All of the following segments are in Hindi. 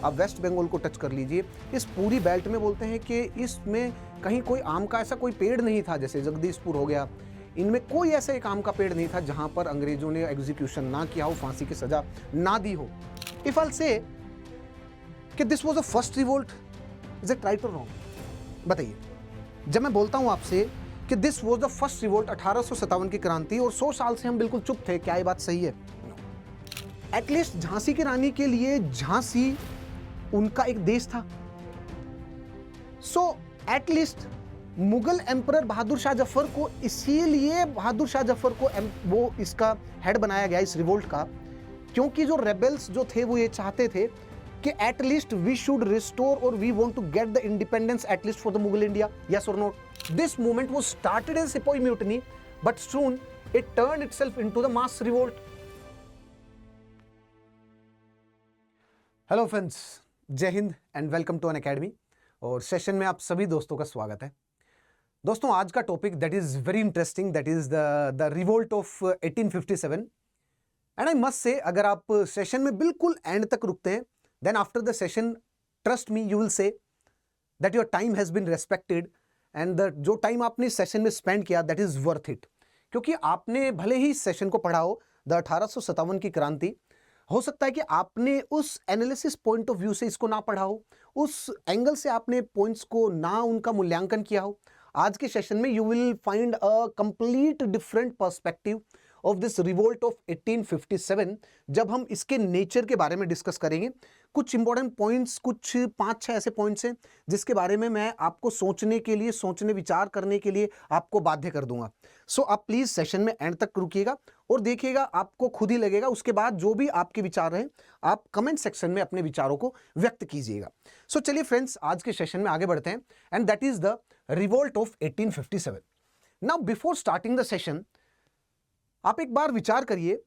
आप वेस्ट बंगाल को टच कर लीजिए, इस पूरी बेल्ट में बोलते हैं कि इसमें कहीं कोई आम का ऐसा कोई पेड़ नहीं था, जैसे जगदीशपुर हो गया, इनमें कोई ऐसा एक आम का पेड़ नहीं था जहां पर अंग्रेजों ने एग्जीक्यूशन ना किया हो, फांसी की सजा ना दी हो। इफ आई से कि this was the first revolt, is it right और रॉन्ग? बताइए। जब मैं बोलता हूं आपसे कि this was the first revolt, 1857 की क्रांति, और 100 साल से हम बिल्कुल चुप थे, क्या ये बात सही है? एटलीस्ट झांसी की रानी के लिए झांसी उनका एक देश था। So at least Mughal emperor Bahadur Shah Zafar को, इसीलिए बहादुर शाह जफर को वो इसका हेड बनाया गया इस रिवोल्ट का, क्योंकि जो रेबेल्स जो थे वो ये चाहते थे कि एटलीस्ट वी शुड रिस्टोर और we want to get the independence at least for the Mughal India, yes और not? This movement was started as सिपाही mutiny, but soon it turned itself into the mass revolt. Hello friends, Jai Hind and welcome to Unacademy. और सेशन में आप सभी दोस्तों का स्वागत है। दोस्तों, आज का topic that is very interesting, that is the revolt of 1857। And I must say, अगर आप सेशन में बिल्कुल एंड तक रुकते हैं, then after the session trust me, you will say that your time has been respected and जो टाइम आपने इस सेशन में स्पेंड किया दैट इज वर्थ इट। क्योंकि आपने भले ही इस सेशन को पढ़ा हो, द 1857 की क्रांति, हो सकता है कि आपने उस एनालिसिस पॉइंट ऑफ व्यू से इसको ना पढ़ा हो, उस एंगल से आपने पॉइंट्स को ना उनका मूल्यांकन किया हो। आज के सेशन में you will find a complete different perspective of this revolt of 1857। जब हम इसके नेचर के बारे में डिस्कस करेंगे, कुछ इंपॉर्टेंट पॉइंट्स, कुछ 5-6 ऐसे पॉइंट्स हैं जिसके बारे में मैं आपको सोचने के लिए, सोचने विचार करने के लिए आपको बाध्य कर दूंगा। सो आप प्लीज सेशन में एंड तक रुकिएगा और देखिएगा, आपको खुद ही लगेगा। उसके बाद जो भी आपके विचार रहे, आप कमेंट सेक्शन में अपने विचारों को व्यक्त कीजिएगा। सो चलिए फ्रेंड्स, आज के सेशन में आगे बढ़ते हैं, and that is the revolt of 1857। Now before starting the session, आप एक बार विचार करिए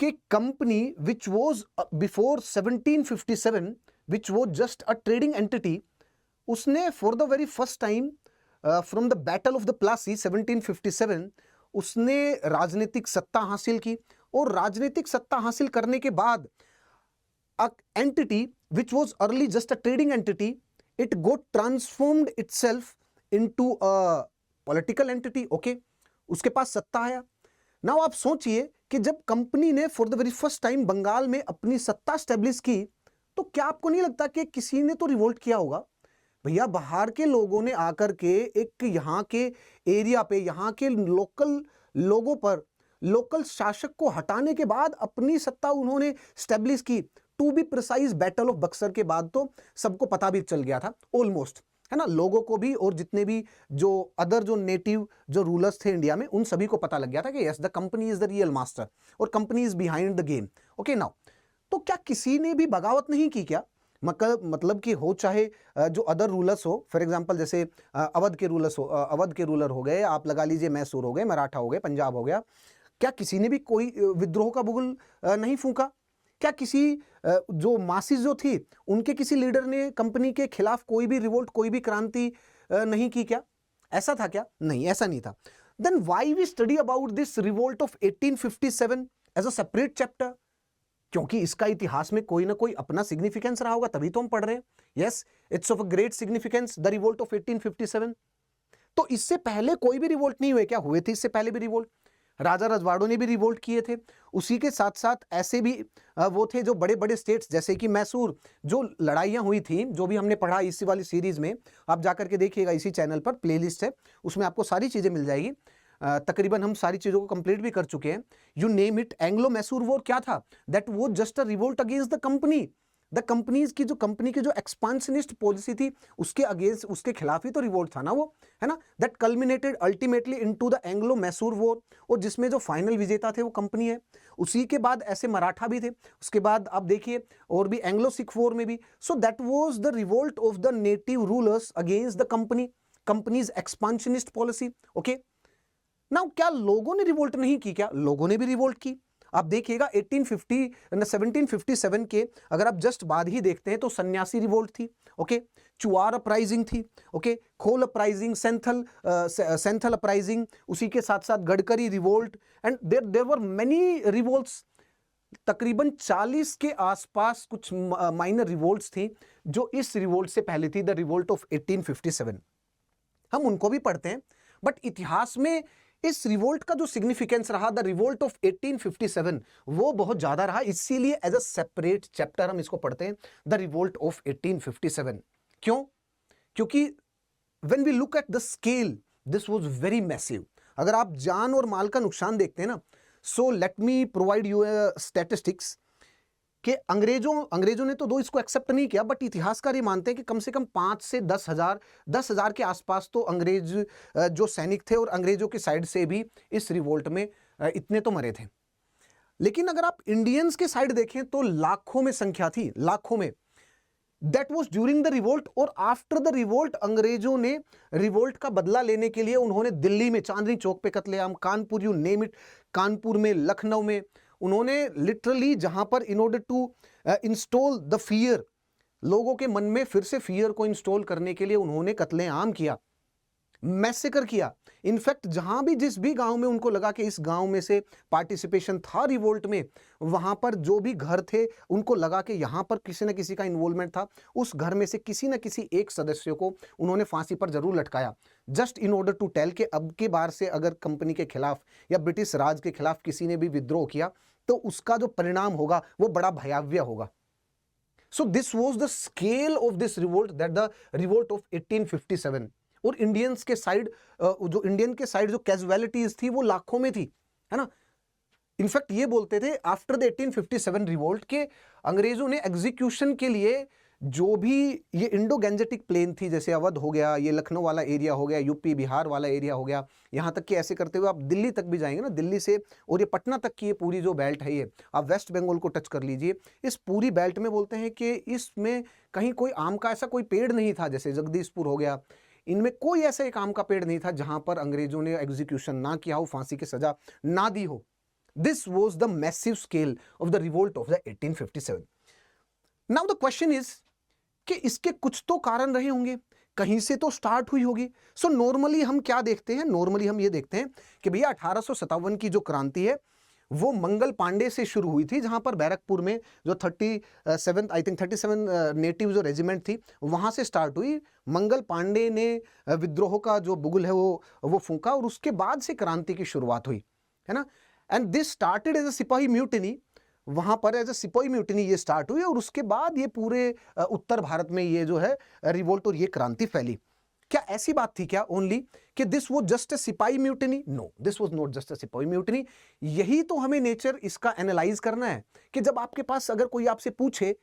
कि company which was before 1757, which was just a trading entity, उसने for the very first time from the battle of the Plassey 1757 उसने राजनीतिक सत्ता हासिल की। और राजनीतिक सत्ता हासिल करने के बाद a entity which was early just a trading entity, it got transformed itself into a political entity. Okay, उसके पास सत्ता आया। नाउ आप सोचिए कि जब कंपनी ने for the very first time Bengal में अपनी सत्ता स्टैब्लिश की, तो क्या आपको नहीं लगता कि किसी ने तो रिवोल्ट किया होगा? भैया, बाहर के लोगों ने आकर के एक यहाँ के एरिया पे, यहाँ के लोकल लोगों पर, लोकल शासक को हटाने के बाद अपनी सत्ता उन्होंने स्टैब्लिश की। To be precise, battle of Buxar के बाद तो सबको पता भी चल गया था ऑलमोस्ट, है ना, लोगों को भी, और जितने भी जो अदर जो नेटिव जो रूलर्स थे इंडिया में, उन सभी को पता लग गया था कि yes, the company is the real master और company is behind the game. Okay, now तो क्या किसी ने भी बगावत नहीं की क्या? मतलब कि हो चाहे जो अदर रूलर्स हो, फॉर एग्जांपल जैसे अवध के रूलर्स हो, अवध के रूलर हो गए, आप लगा लीजिए मैसूर हो गए, मराठा हो गए, पंजाब हो गया, क्या किसी ने भी कोई विद्रोह का बुगुल नहीं फूंका? क्या किसी जो मासिस जो थी, उनके किसी लीडर ने कंपनी के खिलाफ कोई भी रिवोल्ट, कोई भी क्रांति नहीं की क्या? ऐसा था क्या? नहीं, ऐसा नहीं था। Then why we study about this revolt of 1857 as a separate chapter? क्योंकि इसका इतिहास में कोई ना कोई अपना सिग्निफिकेंस रहा होगा, तभी तो हम पढ़ रहे हैं। Yes, it's of a great significance, the revolt of 1857। तो इससे पहले कोई भी रिवोल्ट नहीं हुए क्या? हुए थे इससे पहले भी रिवोल्ट, राजा रजवाड़ों ने भी रिवोल्ट किए थे। उसी के साथ साथ ऐसे भी वो थे जो बड़े बड़े स्टेट्स, जैसे कि मैसूर, जो लड़ाइयाँ हुई थी, जो भी हमने पढ़ा इसी वाली सीरीज में, आप जाकर के देखिएगा, इसी चैनल पर प्लेलिस्ट है, उसमें आपको सारी चीज़ें मिल जाएगी। तकरीबन हम सारी चीज़ों को कंप्लीट भी कर चुके हैं। You name it, Anglo Mysore war क्या था? दैट वो just a revolt against the company. The companies की जो, कंपनी की जो एक्सपांशनिस्ट पॉलिसी थी, उसके अगेंस्ट, उसके खिलाफ ही तो रिवोल्ट था ना वो, है ना। That culminated ultimately into the Anglo Mysore war, और जिसमें जो फाइनल विजेता थे वो कंपनी है। उसी के बाद ऐसे मराठा भी थे, उसके बाद आप देखिए और भी एंग्लो सिख वॉर में भी। So that was the revolt of the native rulers against the company, companies expansionist policy. Okay, now क्या लोगों ने रिवोल्ट नहीं की क्या? लोगों ने भी रिवोल्ट की। आप देखिएगा 1757 के अगर आप जस्ट बाद ही देखते हैं तो सन्यासी रिवोल्ट थी, ओके, चुआर अपराइजिंग थी, okay, Kol uprising, Santhal uprising, उसी के साथ साथ Gadkari revolt, and there were many revolts तकरीबन 40 के आसपास कुछ माइनर रिवोल्ट्स थी जो इस रिवोल्ट से पहले थी, द रिवोल्ट ऑफ 1857। हम उनको भी पढ़ते हैं, बट इतिहास में इस रिवोल्ट का जो सिग्निफिकेंस रहा, द रिवोल्ट ऑफ 1857, वो बहुत ज्यादा रहा। इसीलिए एज अ सेपरेट चैप्टर हम इसको पढ़ते हैं, द रिवोल्ट ऑफ 1857। क्यों? क्योंकि when we look at the scale, this was very massive. अगर आप जान और माल का नुकसान देखते हैं ना, so let me provide you statistics कि अंग्रेजों ने तो दो इसको एक्सेप्ट नहीं किया, बट इतिहासकार ये मानते हैं कि कम से कम 5 से 10,000 के आसपास तो अंग्रेज जो सैनिक थे और अंग्रेजों की साइड से भी इस रिवोल्ट में इतने तो मरे थे। लेकिन अगर आप इंडियंस के साइड देखें तो लाखों में संख्या थी, लाखों में। That was during the revolt. और आफ्टर द रिवोल्ट अंग्रेजों ने रिवोल्ट का बदला लेने के लिए उन्होंने दिल्ली में चांदनी चौक पे कत्लेआम, Kanpur, you name it, Kanpur में, लखनऊ में, उन्होंने लिटरली जहां पर in order to install the fear, लोगों के मन में फिर से फियर को इंस्टॉल करने के लिए उन्होंने कत्लेआम किया, मैसेकर किया। इनफैक्ट जहां भी जिस भी गांव में उनको लगा कि इस गांव में से पार्टिसिपेशन था रिवोल्ट में, वहां पर जो भी घर थे उनको लगा कि यहां पर किसी न किसी का इन्वॉल्वमेंट था, उस घर में से किसी न किसी एक सदस्य को उन्होंने फांसी पर जरूर लटकाया, just in order to tell कि अब के बार से अगर कंपनी के खिलाफ या ब्रिटिश राज के खिलाफ किसी ने भी विद्रोह किया तो उसका जो परिणाम होगा वो बड़ा भयावह होगा। So this was the scale of this revolt, that the revolt of 1857। और इंडियंस के साइड जो कैजुअलिटीज थी वो लाखों में थी, है ना। इनफैक्ट ये बोलते थे आफ्टर द 1857 रिवोल्ट के अंग्रेजों ने एग्जीक्यूशन के लिए जो भी ये इंडो गैंजेटिक प्लेन थी, जैसे अवध हो गया, ये लखनऊ वाला एरिया हो गया, यूपी बिहार वाला एरिया हो गया, यहाँ तक कि ऐसे करते हुए आप दिल्ली तक भी जाएंगे ना, दिल्ली से और ये पटना तक की ये पूरी जो बेल्ट है, ये आप वेस्ट बंगाल को टच कर लीजिए, इस पूरी बेल्ट में बोलते हैं कि इसमें कहीं कोई आम का ऐसा कोई पेड़ नहीं था, जैसे जगदीशपुर हो गया, इनमें कोई ऐसा एक आम का पेड़ नहीं था जहां पर अंग्रेजों ने एग्जीक्यूशन ना किया हो, फांसी की सजा ना दी हो। This was the massive scale of the revolt of the 1857। Now the question is कि इसके कुछ तो कारण रहे होंगे, कहीं से तो स्टार्ट हुई होगी। सो नॉर्मली हम क्या देखते हैं, नॉर्मली हम ये देखते हैं कि भैया 1857 की जो क्रांति है वो मंगल पांडे से शुरू हुई थी, जहां पर बैरकपुर में जो 37 नेटिव जो रेजिमेंट थी वहां से स्टार्ट हुई। मंगल पांडे ने विद्रोह का जो बुगुल है वो फूंका और उसके बाद से क्रांति की शुरुआत हुई, है ना। And this started as a sipahi mutiny, वहां पर एज अ सिपाही म्यूटिनी ये स्टार्ट हुई और उसके बाद ये पूरे उत्तर भारत में ये जो है रिवोल्ट और ये क्रांति फैली। क्या ऐसी बात थी क्या ओनली कि दिस वो just a sipahi mutiny? No, this was not just a sipahi mutiny. यही तो हमें नेचर इसका एनालाइज करना है कि जब आपके पास अगर कोई आपसे पूछे,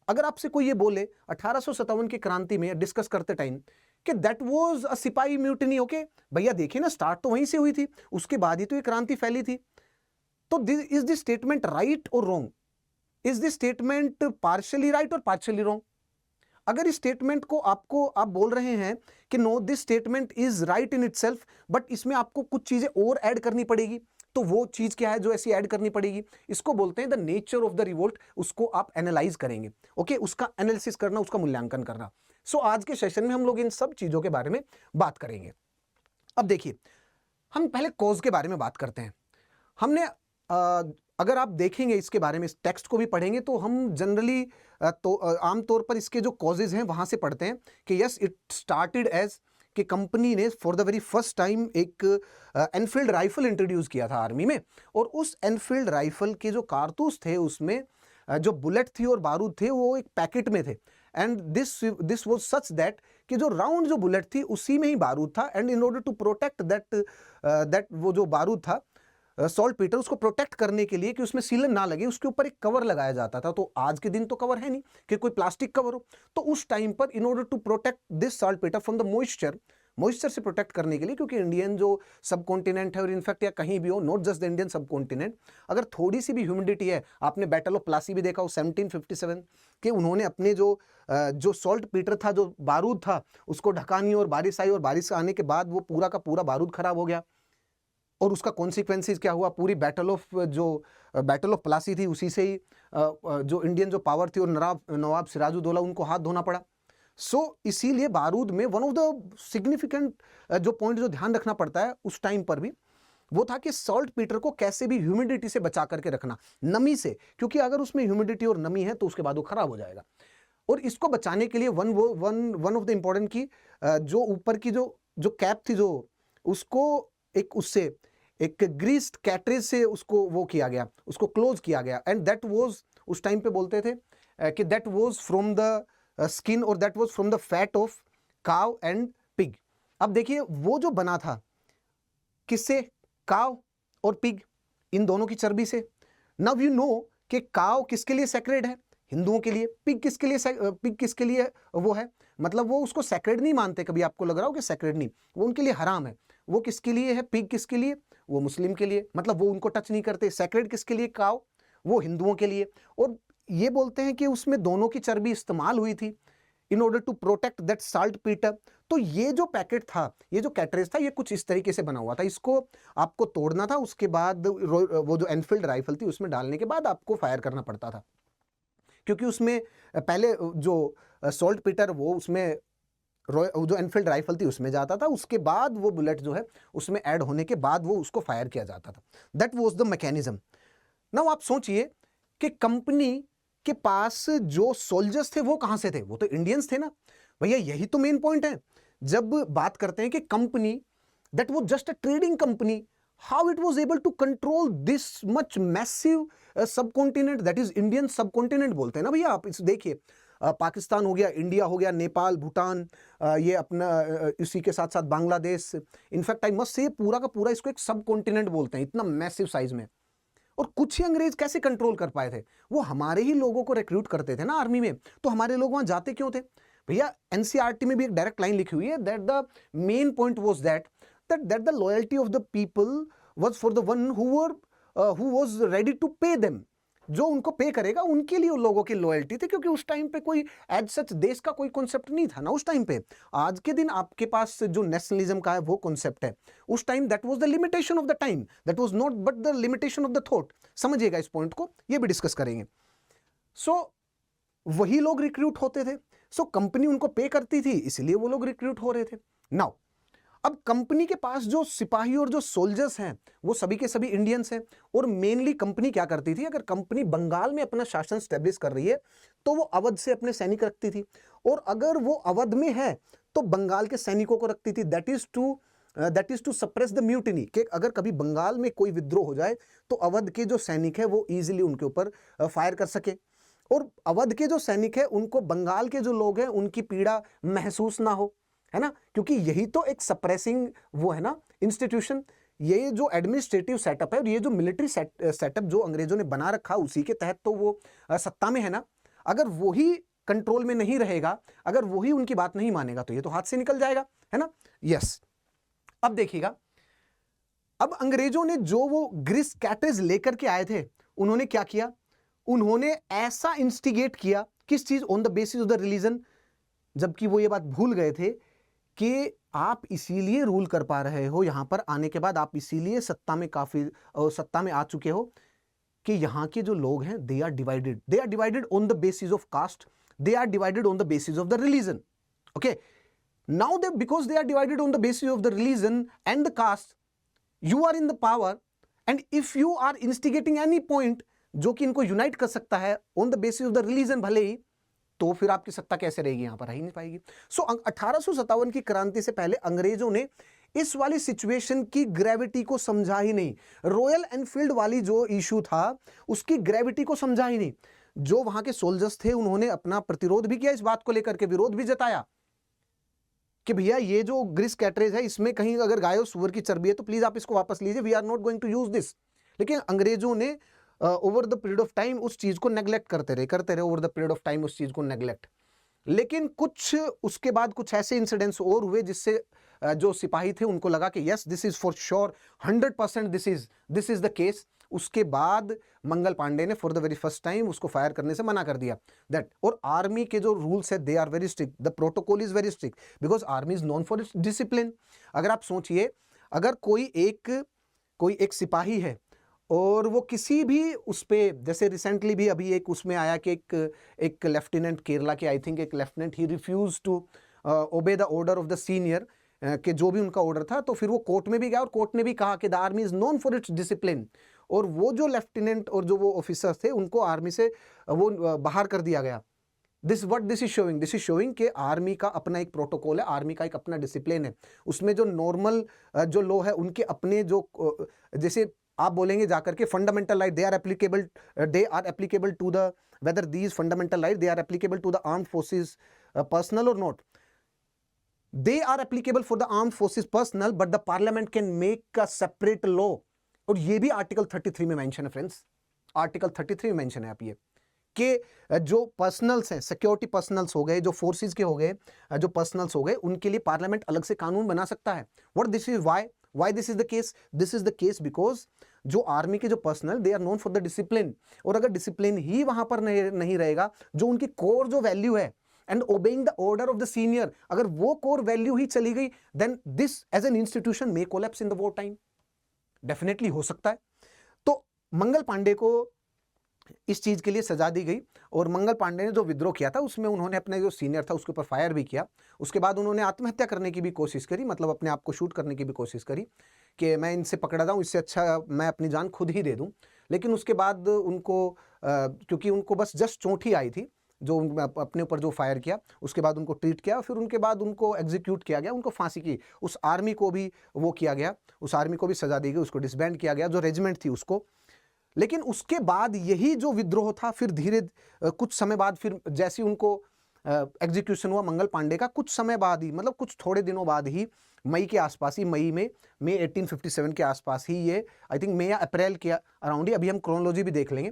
अगर आपसे कोई ये बोले 1857 की क्रांति में डिस्कस करते टाइम कि that was a sipahi mutiny, okay भैया देखिए ना, स्टार्ट तो वहीं से हुई थी, उसके बाद ही तो ये क्रांति फैली थी। तो इज दिस स्टेटमेंट राइट और रॉन्ग? Is this statement partially right और पार्शियली रॉन्ग? अगर इस स्टेटमेंट को आप बोल रहे हैं कि no this statement is right in itself, but इसमें आपको कुछ चीजें और ऐड करनी पड़ेगी, तो वो चीज क्या है जो ऐसी ऐड करनी पड़ेगी? इसको बोलते हैं the nature of the revolt. उसको आप एनालाइज करेंगे, ओके, उसका एनालिसिस करना, उसका मूल्यांकन करना। सो आज के सेशन में हम लोग इन सब चीजों के बारे में बात करेंगे। अब देखिए, हम पहले कॉज के बारे में बात करते हैं। हमने अगर आप देखेंगे इसके बारे में, इस टेक्स्ट को भी पढ़ेंगे तो हम जनरली तो आमतौर पर इसके जो कॉजेज हैं वहां से पढ़ते हैं कि यस इट स्टार्टेड एज कि कंपनी ने for the very first time एक एनफील्ड राइफल इंट्रोड्यूस किया था आर्मी में, और उस एनफील्ड राइफल के जो कारतूस थे उसमें जो बुलेट थी और बारूद थे वो एक पैकेट में थे। And this was such that कि जो राउंड जो बुलेट थी उसी में ही बारूद था, and in order to protect that वो जो बारूद था सॉल्ट पीटर, उसको प्रोटेक्ट करने के लिए कि उसमें सीलन ना लगे, उसके ऊपर एक कवर लगाया जाता था। तो आज के दिन तो कवर है नहीं कि कोई प्लास्टिक कवर हो, तो उस टाइम पर in order to protect this saltpetre from the moisture से प्रोटेक्ट करने के लिए, क्योंकि इंडियन जो सब कॉन्टिनेंट है और इनफैक्ट या कहीं भी हो, नॉट जस्ट द इंडियन सब कॉन्टिनेंट, अगर थोड़ी सी भी ह्यूमिडिटी है, आपने बैटल ऑफ प्लासी भी देखा हो 1757 कि उन्होंने अपने जो सॉल्ट पीटर था, जो बारूद था, उसको ढका नहीं और बारिश आई, और बारिश आने के बाद वो पूरा का पूरा बारूद खराब हो गया, और उसका कॉन्सिक्वेंसेस क्या हुआ, पूरी बैटल ऑफ प्लासी थी उसी से ही जो इंडियन जो पावर थी और नवाब सिराजुद्दौला उनको हाथ धोना पड़ा। सो इसीलिए बारूद में वन ऑफ द सिग्निफिकेंट जो पॉइंट जो ध्यान रखना पड़ता है उस टाइम पर भी, वो था कि सॉल्ट पीटर को कैसे भी ह्यूमिडिटी से बचा करके रखना, नमी से, क्योंकि अगर उसमें ह्यूमिडिटी और नमी है तो उसके बाद वो खराब हो जाएगा। और इसको बचाने के लिए वन ऑफ द इंपॉर्टेंट की जो ऊपर की जो कैप थी, जो उसको एक ग्रीस्ड कैटरेज से उसको वो किया गया, उसको क्लोज किया गया। एंड दैट वाज, उस टाइम पे बोलते थे कि that was from the skin और that was from the fat of cow and pig. अब देखिए वो जो बना था किससे, काव और पिग, इन दोनों की चर्बी से। नाउ यू नो कि काव किसके लिए सैक्रेड है, हिंदुओं के लिए। पिग किसके लिए वो है, मतलब वो उसको सैक्रेड नहीं मानते, कभी आपको लग रहा हो कि सैक्रेड नहीं, वो उनके लिए हराम है। वो किसके लिए है, पिग किसके लिए, वो मुस्लिम के लिए, मतलब वो उनको टच नहीं करते। सैक्रेड किसके लिए, काव, वो हिंदुओं के लिए। और ये बोलते हैं कि उसमें दोनों की चर्बी इस्तेमाल हुई थी in order to protect that saltpetre. तो ये जो पैकेट था, ये जो कैटरेज था, ये कुछ इस तरीके से बना हुआ था। इसको आपको तोड़ना था, उसके बाद वो जो एनफील्ड राइफल थी उसमें डालने के बाद आपको फायर करना पड़ता था, क्योंकि उसमें पहले जो सॉल्ट पीटर वो उसमें जो एनफील्ड राइफल थी उसमें जाता था, उसके बाद वो बुलेट जो है उसमें ऐड होने के बाद वो उसको फायर किया जाता था। That was the mechanism. Now आप सोचिए कि कंपनी के पास जो सोल्जर्स थे वो कहां से थे, वो तो इंडियंस थे ना भैया। यही तो मेन पॉइंट है जब बात करते हैं कि company that was just a trading company, how it was able to control this much massive subcontinent, that is Indian subcontinent बोलते हैं ना भैया। आप इस देखिए, पाकिस्तान हो गया, इंडिया हो गया, नेपाल, भूटान, ये अपना इसी के साथ साथ Bangladesh. In fact I must say पूरा का पूरा इसको एक सब कॉन्टिनेंट बोलते हैं, इतना मैसिव साइज में। और कुछ ही अंग्रेज कैसे कंट्रोल कर पाए थे, वो हमारे ही लोगों को रिक्रूट करते थे ना आर्मी में, तो हमारे लोग वहां जाते क्यों थे भैया। एनसीईआरटी में भी एक डायरेक्ट लाइन लिखी हुई है that the main point was that the loyalty of the people was for the one who was ready to pay them. जो उनको पे करेगा उनके लिए उन लोगों की लॉयल्टी थी, क्योंकि उस टाइम पे कोई एज सच देश का कोई कॉन्सेप्ट नहीं था ना उस टाइम पे। आज के दिन आपके पास जो नेशनलिज्म का है वो कॉन्सेप्ट है, उस time that was the limitation of the time, that was not but the limitation of the thought. समझिएगा इस पॉइंट को, ये भी डिस्कस करेंगे। सो वही लोग रिक्रूट होते थे, सो कंपनी उनको पे करती थी, इसलिए वो लोग रिक्रूट हो रहे थे। नाउ अब कंपनी के पास जो सिपाही और जो सोल्जर्स हैं वो सभी के सभी इंडियंस हैं। और मेनली कंपनी क्या करती थी, अगर कंपनी बंगाल में अपना शासन स्टैब्लिश कर रही है तो वो अवध से अपने सैनिक रखती थी, और अगर वो अवध में है तो बंगाल के सैनिकों को रखती थी। That is to suppress the mutiny, कि अगर कभी बंगाल में कोई विद्रोह हो जाए तो अवध के जो सैनिक है वो इजीली उनके ऊपर फायर कर सके, और अवध के जो सैनिक है उनको बंगाल के जो लोग हैं उनकी पीड़ा महसूस ना हो, है ना। क्योंकि यही तो एक सप्रेसिंग वो है ना इंस्टीट्यूशन, ये जो एडमिनिस्ट्रेटिव सेटअप है और ये जो मिलिट्री सेटअप जो अंग्रेजों ने बना रखा, उसी के तहत तो वो सत्ता में है ना। अगर वही कंट्रोल में नहीं रहेगा, अगर वही उनकी बात नहीं मानेगा तो ये तो हाथ से निकल जाएगा, है ना। यस, अब देखिएगा, अब अंग्रेजों ने जो वो ग्रीस कैटरेज लेकर के आए थे, उन्होंने क्या किया, उन्होंने ऐसा इंस्टिगेट किया, किस चीज, on the basis of the religion, जबकि वो ये बात भूल गए थे कि आप इसीलिए रूल कर पा रहे हो यहां पर आने के बाद, आप इसीलिए सत्ता में आ चुके हो कि यहां के जो लोग हैं they are divided on the basis of caste, they are divided on the basis of the religion. Okay, now they because they are divided on the basis of the religion and the caste, you are in the power, and if you are instigating any point जो कि इनको यूनाइट कर सकता है on the basis of the religion भले ही, तो फिर आपकी सत्ता कैसे रहेगी, यहां पर रह ही नहीं पाएगी। सो 1857 की क्रांति से पहले अंग्रेजों ने इस वाली सिचुएशन की ग्रेविटी को समझा ही नहीं। रॉयल एनफील्ड वाली जो इशू था उसकी ग्रेविटी को समझा ही नहीं। जो वहां के सोल्जर्स थे उन्होंने अपना प्रतिरोध भी किया, इस बात को लेकर के विरोध भी जताया कि भैया ये जो ग्रीस कैटरेज है इसमें कहीं अगर गाय और सुअर की चर्बी है तो प्लीज आप इसको वापस लीजिए, we are not going to use this. लेकिन अंग्रेजों ने over the period of time उस चीज को नेग्लेक्ट करते रहे over the period of time उस चीज को नेग्लेक्ट। लेकिन कुछ उसके बाद कुछ ऐसे इंसिडेंट्स और हुए जिससे जो सिपाही थे उनको लगा कि yes this is for sure 100% this is the case. उसके बाद मंगल पांडे ने for the very first time उसको फायर करने से मना कर दिया दैट। और आर्मी के जो रूल्स है they are very strict, the protocol is very strict because army is known for its discipline. अगर आप सोचिए, अगर कोई एक सिपाही है और वो किसी भी उस पे, जैसे रिसेंटली भी अभी एक उसमें आया कि एक लेफ्टिनेंट केरला के, आई थिंक एक lieutenant, he refuse to obey the order of the senior कि जो भी उनका ऑर्डर था, तो फिर वो कोर्ट में भी गया और कोर्ट ने भी कहा कि the army is known for its discipline, और वो जो लेफ्टिनेंट और जो वो ऑफिसर्स थे उनको आर्मी से वो बाहर कर दिया गया। दिस इज शोइंग कि आर्मी का अपना एक प्रोटोकॉल है, आर्मी का एक अपना डिसिप्लिन है, उसमें जो नॉर्मल जो लॉ है उनके अपने जो जैसे आप बोलेंगे जाकर के fundamental right they are applicable to the whether these fundamental rights they are applicable to the armed forces personnel or not. They are applicable for the armed forces personnel, but the parliament can make a separate law. और ये भी आर्टिकल 33 में मेंशन है फ्रेंड्स, आर्टिकल 33 में मेंशन है आप ये कि जो पर्सनल्स हैं, सिक्योरिटी पर्सनल्स हो गए, जो फोर्सेस के हो गए, जो पर्सनल्स हो गए, उनके लिए पार्लियामेंट अलग से कानून बना सकता है। What this is why this is the case? This is the case because जो आर्मी के जो personnel they are known for the discipline, और अगर डिसिप्लिन ही वहां पर नहीं रहेगा, जो उनकी कोर जो वैल्यू है and obeying the order of the senior, अगर वो कोर वैल्यू ही चली गई, then this as an institution may collapse in the war time. Definitely हो सकता है। तो मंगल पांडे को इस चीज के लिए सजा दी गई, और मंगल पांडे ने जो विद्रोह किया था उसमें उन्होंने अपने जो सीनियर था उसके ऊपर फायर भी किया। उसके बाद उन्होंने आत्महत्या करने की भी कोशिश करी, मतलब अपने आप को शूट करने की भी कोशिश करी कि मैं इनसे पकड़ा जाऊं, इससे अच्छा मैं अपनी जान खुद ही दे दूं। लेकिन उसके बाद उनको क्योंकि उनको बस जस्ट चोट ही आई थी, जो अपने ऊपर जो फायर किया, उसके बाद उनको ट्रीट किया, फिर उनके बाद उनको एग्जीक्यूट किया गया, उनको फांसी की। उस आर्मी को भी वो किया गया, उस आर्मी को भी सजा दी गई, उसको डिसबैंड किया गया, जो रेजिमेंट थी उसको। लेकिन उसके बाद यही जो विद्रोह था, फिर धीरे कुछ समय बाद, फिर जैसे उनको एग्जीक्यूशन हुआ मंगल पांडे का, कुछ समय बाद ही, मतलब कुछ थोड़े दिनों बाद ही, मई के आसपास ही, मई 1857 के आसपास ही, ये आई थिंक मई या अप्रैल के अराउंड ही, अभी हम क्रोनोलॉजी भी देख लेंगे,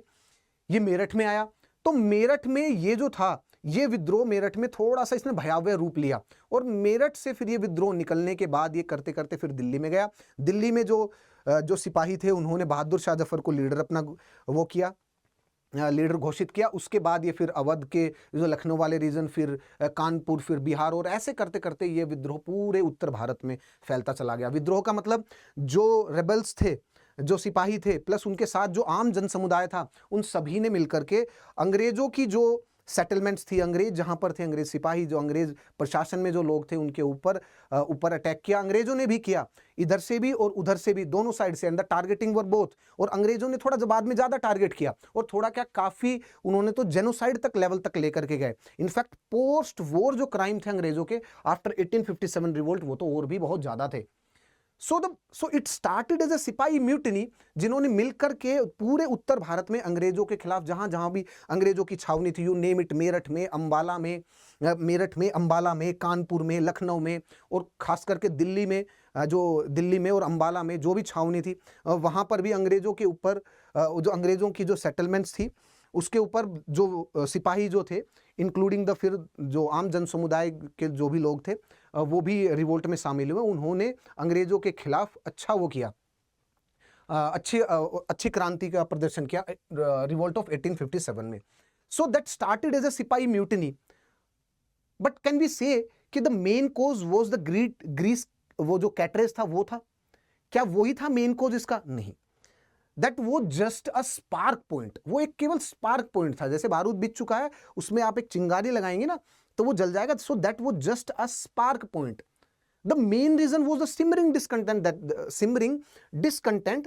ये मेरठ में आया। तो मेरठ में ये जो था, ये विद्रोह मेरठ में थोड़ा सा इसने भयावह रूप लिया, और मेरठ से फिर ये विद्रोह निकलने के बाद ये करते करते फिर दिल्ली में गया। दिल्ली में जो सिपाही थे उन्होंने बहादुर शाह जफर को लीडर अपना वो किया, लीडर घोषित किया। उसके बाद ये फिर अवध के जो लखनऊ वाले रीजन, फिर कानपुर, फिर बिहार, और ऐसे करते करते ये विद्रोह पूरे उत्तर भारत में फैलता चला गया। विद्रोह का मतलब जो रेबल्स थे, जो सिपाही थे, प्लस उनके साथ जो आम जन समुदाय था, उन सभी ने मिलकर के अंग्रेजों की जो सेटलमेंट्स थी, अंग्रेज जहां पर थे, अंग्रेज सिपाही, जो अंग्रेज प्रशासन में जो लोग थे, उनके ऊपर अटैक किया। अंग्रेजों ने भी किया, इधर से भी और उधर से भी, दोनों साइड से, and the targeting were both. और अंग्रेजों ने थोड़ा बाद में ज्यादा टारगेट किया, और थोड़ा क्या, काफी उन्होंने तो जेनोसाइड तक लेवल तक लेकर के गए। इनफैक्ट पोस्ट वॉर जो क्राइम थे अंग्रेजों के आफ्टर 1857 रिवोल्ट, वो तो और भी बहुत ज्यादा थे। So it started as a sipahi mutiny, जिन्होंने मिलकर के पूरे उत्तर भारत में अंग्रेजों के खिलाफ जहां जहां भी अंग्रेजों की छावनी थी, यू नेम इट, मेरठ में, अंबाला में, कानपुर में, लखनऊ में, और खास करके दिल्ली में, जो दिल्ली में और अंबाला में जो भी छावनी थी, वहां पर भी अंग्रेजों के ऊपर, जो अंग्रेजों की जो सेटलमेंट्स थी उसके ऊपर जो सिपाही जो थे, इंक्लूडिंग द फिर जो आम जन समुदाय के जो भी लोग थे, वो भी रिवोल्ट में शामिल हुए। उन्होंने अंग्रेजों के खिलाफ अच्छा वो किया, अच्छी क्रांति का प्रदर्शन किया रिवोल्ट ऑफ 1857 में। So that started as a sipahi mutiny, but can we say कि the main cause was the grease, वो जो कैटरेज था वो था क्या, वही था मेन कोज इसका? नहीं, दैट वो जस्ट अ स्पार्क पॉइंट, वो एक केवल स्पार्क पॉइंट था। जैसे बारूद बिक चुका है, उसमें आप एक चिंगारी लगाएंगे ना तो वो जल जाएगा। सो दैट वो just a spark point. The main reason was the simmering discontent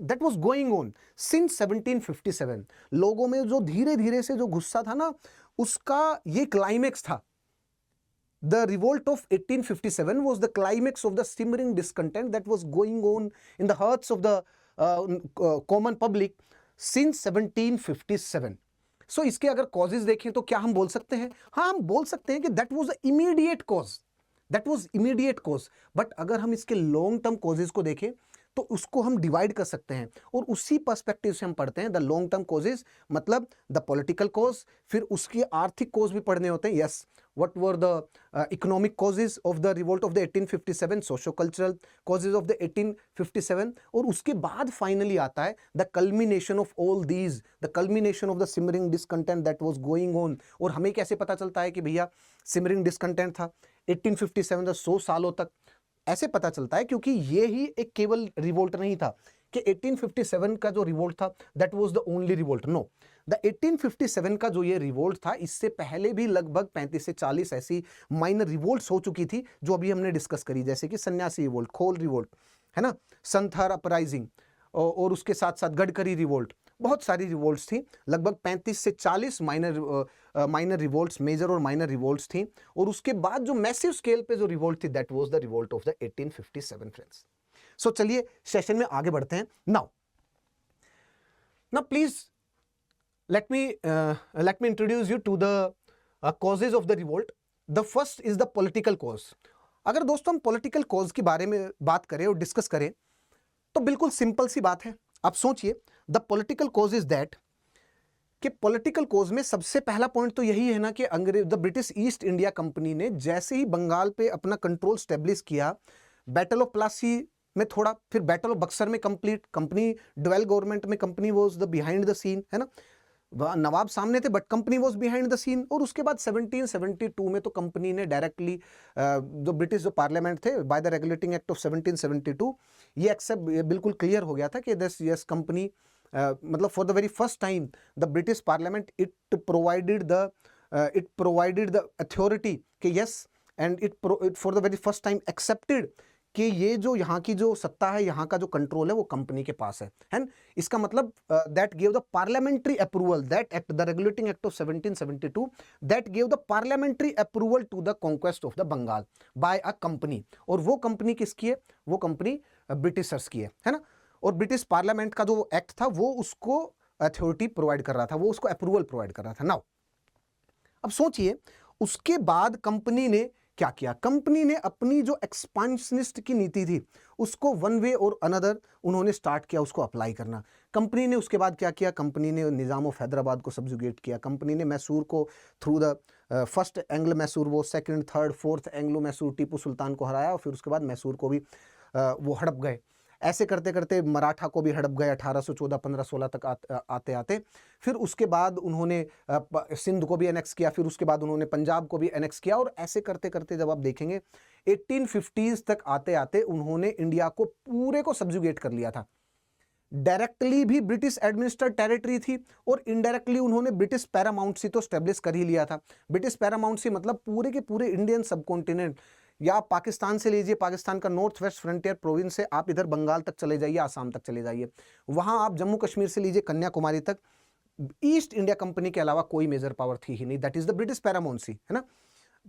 that was going on since 1757। लोगों में जो धीरे धीरे से जो गुस्सा था ना, उसका ये क्लाइमेक्स था। The revolt of 1857 was the climax of the simmering discontent that was going on in the hearts of the common public since 1757. So इसके अगर causes देखें तो क्या हम बोल सकते हैं? हाँ, हम बोल सकते हैं कि that was the immediate cause. That was immediate cause. But अगर हम इसके long term causes को देखें तो उसको हम डिवाइड कर सकते हैं, और उसी पर्सपेक्टिव से हम पढ़ते हैं द लॉन्ग टर्म कॉजेज, मतलब द पॉलिटिकल कॉज, फिर उसके आर्थिक कॉज भी पढ़ने होते हैं। Yes, what were the economic causes of the revolt of the 1857, socio cultural causes of the 1857, और उसके बाद फाइनली आता है the culmination of all these, the culmination of the simmering discontent that was going on. और हमें कैसे पता चलता है कि भैया सिमरिंग डिस्कंटेंट था 1857 100 सालों तक? ऐसे पता चलता है क्योंकि ये ही एक केवल रिवोल्ट नहीं था कि 1857 का जो रिवोल्ट था that was the only revolt. No, the 1857 का जो ये रिवोल्ट था, इससे पहले भी लगभग 35 से 40 ऐसी माइनर रिवोल्ट्स हो चुकी थी जो अभी हमने डिस्कस करी, जैसे कि सन्यासी रिवोल्ट, खोल रिवोल्ट, है ना, संथाल अपराइजिंग, और उसके साथ साथ गडकरी रिवोल्ट, बहुत सारी रिवोल्ट्स थी। लगभग 35 से 40 माइनर रिवोल्ट्स, मेजर और माइनर रिवोल्ट्स थी। और उसके बाद जो मैसिव स्केल पे जो रिवोल्ट थी, that was the revolt of the 1857 friends. So चलिए सेशन में आगे बढ़ते हैं। Now please let me introduce you to the causes of the revolt. The first is the political cause. अगर दोस्तों हम पॉलिटिकल कॉज के बारे में बात करें और डिस्कस करें तो बिल्कुल सिंपल सी बात है। आप सोचिए, the political cause is that कि पॉलिटिकल कॉज में सबसे पहला पॉइंट तो यही है ना कि अंग्रेज, the British East India Company ने जैसे ही बंगाल पे अपना कंट्रोल स्टेब्लिश किया, बैटल ऑफ प्लासी में थोड़ा, फिर बैटल ऑफ बक्सर में कंप्लीट, कंपनी डुअल गवर्नमेंट में company was the behind the scene, है ना, नवाब सामने थे but company was behind the scene. और उसके बाद 1772 में तो कंपनी ने डायरेक्टली जो ब्रिटिश जो पार्लियामेंट थे, by the regulating act of 1772, ये एक्सेप्ट बिल्कुल क्लियर हो गया था कि दिस यस कंपनी, मतलब for the very first time the British parliament it provided the authority कि yes, and it for the very first time accepted कि ये जो यहाँ की जो सत्ता है, यहाँ का जो कंट्रोल है वो कंपनी के पास है। इसका मतलब that give the parliamentary approval, that act, the regulating act of 1772, that give the parliamentary approval to the conquest of the Bengal by a company. और वो कंपनी किसकी है? वो कंपनी ब्रिटिशर्स की है ना। और ब्रिटिश पार्लियामेंट का जो एक्ट था वो उसको अथॉरिटी प्रोवाइड कर रहा था, वो उसको अप्रूवल प्रोवाइड कर रहा था। नाउ अब सोचिए, उसके बाद कंपनी ने क्या किया? कंपनी ने अपनी जो एक्सपांशनिस्ट की नीति थी उसको वन वे और अनदर उन्होंने स्टार्ट किया उसको अप्लाई करना। कंपनी ने उसके बाद क्या किया? कंपनी ने निज़ाम ऑफ हैदराबाद को सब्जुगेट किया। कंपनी ने मैसूर को through the first Anglo Mysore, वो second, third, fourth Anglo Mysore, Tipu Sultan को हराया और फिर उसके बाद मैसूर को भी वो हड़प गए। ऐसे करते करते मराठा को भी हड़प गए 1814, 1516 तक आते आते। फिर उसके बाद उन्होंने सिंध को भी एनेक्स किया, फिर उसके बाद उन्होंने पंजाब को भी एनेक्स किया। और ऐसे करते करते जब आप देखेंगे 1850s तक आते आते उन्होंने इंडिया को पूरे को सब्जुगेट कर लिया था। डायरेक्टली भी ब्रिटिश एडमिनिस्ट्रेटेड टेरिटरी थी और इनडायरेक्टली उन्होंने ब्रिटिश पैरामाउंटसी तो स्टेब्लिश कर ही लिया था। ब्रिटिश पैरामाउंटसी मतलब पूरे के पूरे इंडियन सबकॉन्टिनेंट, या आप पाकिस्तान से लीजिए, पाकिस्तान का नॉर्थ वेस्ट फ्रंटियर प्रोविंस से आप इधर बंगाल तक चले जाइए, आसाम तक चले जाइए, वहां आप जम्मू कश्मीर से लीजिए कन्याकुमारी तक, ईस्ट इंडिया कंपनी के अलावा कोई मेजर पावर थी ही नहीं। दैट इज द ब्रिटिश पैरामाउंटसी, है ना,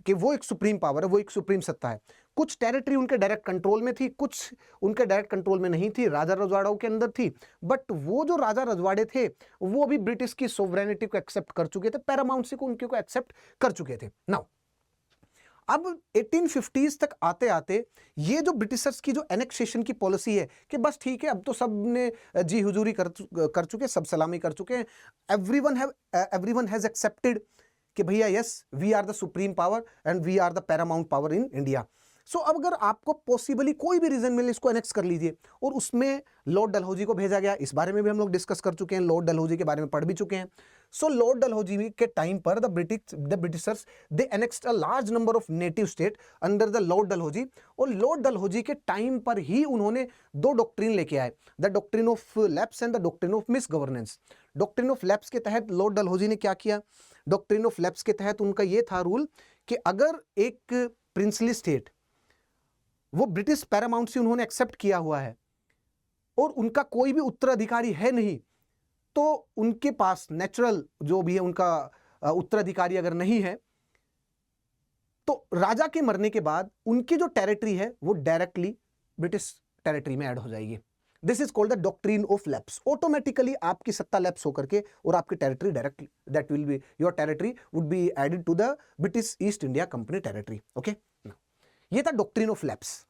कि वो एक सुप्रीम पावर है, वो एक सुप्रीम सत्ता है। कुछ टेरिटरी उनके डायरेक्ट कंट्रोल में थी, कुछ उनके डायरेक्ट कंट्रोल में नहीं थी, राजा रजवाड़ों के अंदर थी। बट वो जो राजा रजवाड़े थे वो भी ब्रिटिश की सोवरेनिटी को एक्सेप्ट कर चुके थे, पैरामाउंटसी को उनके को एक्सेप्ट कर चुके थे। नाउ अब 1850s तक आते आते ये जो ब्रिटिशर्स की जो एनेक्सेशन की पॉलिसी है कि बस ठीक है, अब तो सब ने जी हुजूरी कर चुके, सब सलामी कर चुके हैं, एवरीवन हैज एक्सेप्टेड कि भैया yes, we are the supreme power and we are the paramount power in India. So अब अगर आपको पॉसिबली कोई भी रीजन मिले, इसको एनेक्स कर लीजिए। और उसमें लॉर्ड डलहौजी को भेजा गया, इस बारे में भी हम लोग डिस्कस कर चुके हैं, लॉर्ड डलहौजी के बारे में पढ़ भी चुके हैं। सो लॉर्ड डलहौजी के टाइम पर the Britishers they annexed a large number of native state under the Lord Dalhousie. और लॉर्ड डलहौजी के टाइम पर ही उन्होंने दो डॉक्ट्रिन लेके आए, the doctrine of lapse and the doctrine of miss governance. Doctrine of lapse के तहत लॉर्ड डलहौजी ने क्या किया? डॉक्ट्रिन ऑफ लैप्स के तहत उनका ये था रूल कि अगर एक प्रिंसली स्टेट, वो ब्रिटिश पैरामाउंटसी उन्होंने एक्सेप्ट किया हुआ है और उनका कोई भी उत्तराधिकारी है नहीं, तो उनके पास नेचुरल जो भी है उनका उत्तराधिकारी अगर नहीं है, तो राजा के मरने के बाद उनकी जो टेरिटरी है वो डायरेक्टली ब्रिटिश टेरिटरी में ऐड हो जाएगी। This is called the doctrine of lapse. Automatically आपकी सत्ता लैप्स होकर के और आपकी territory directly, that will be your territory would be added to the British East India Company territory. Okay, ये था डॉक्ट्रिन ऑफ लैप्स।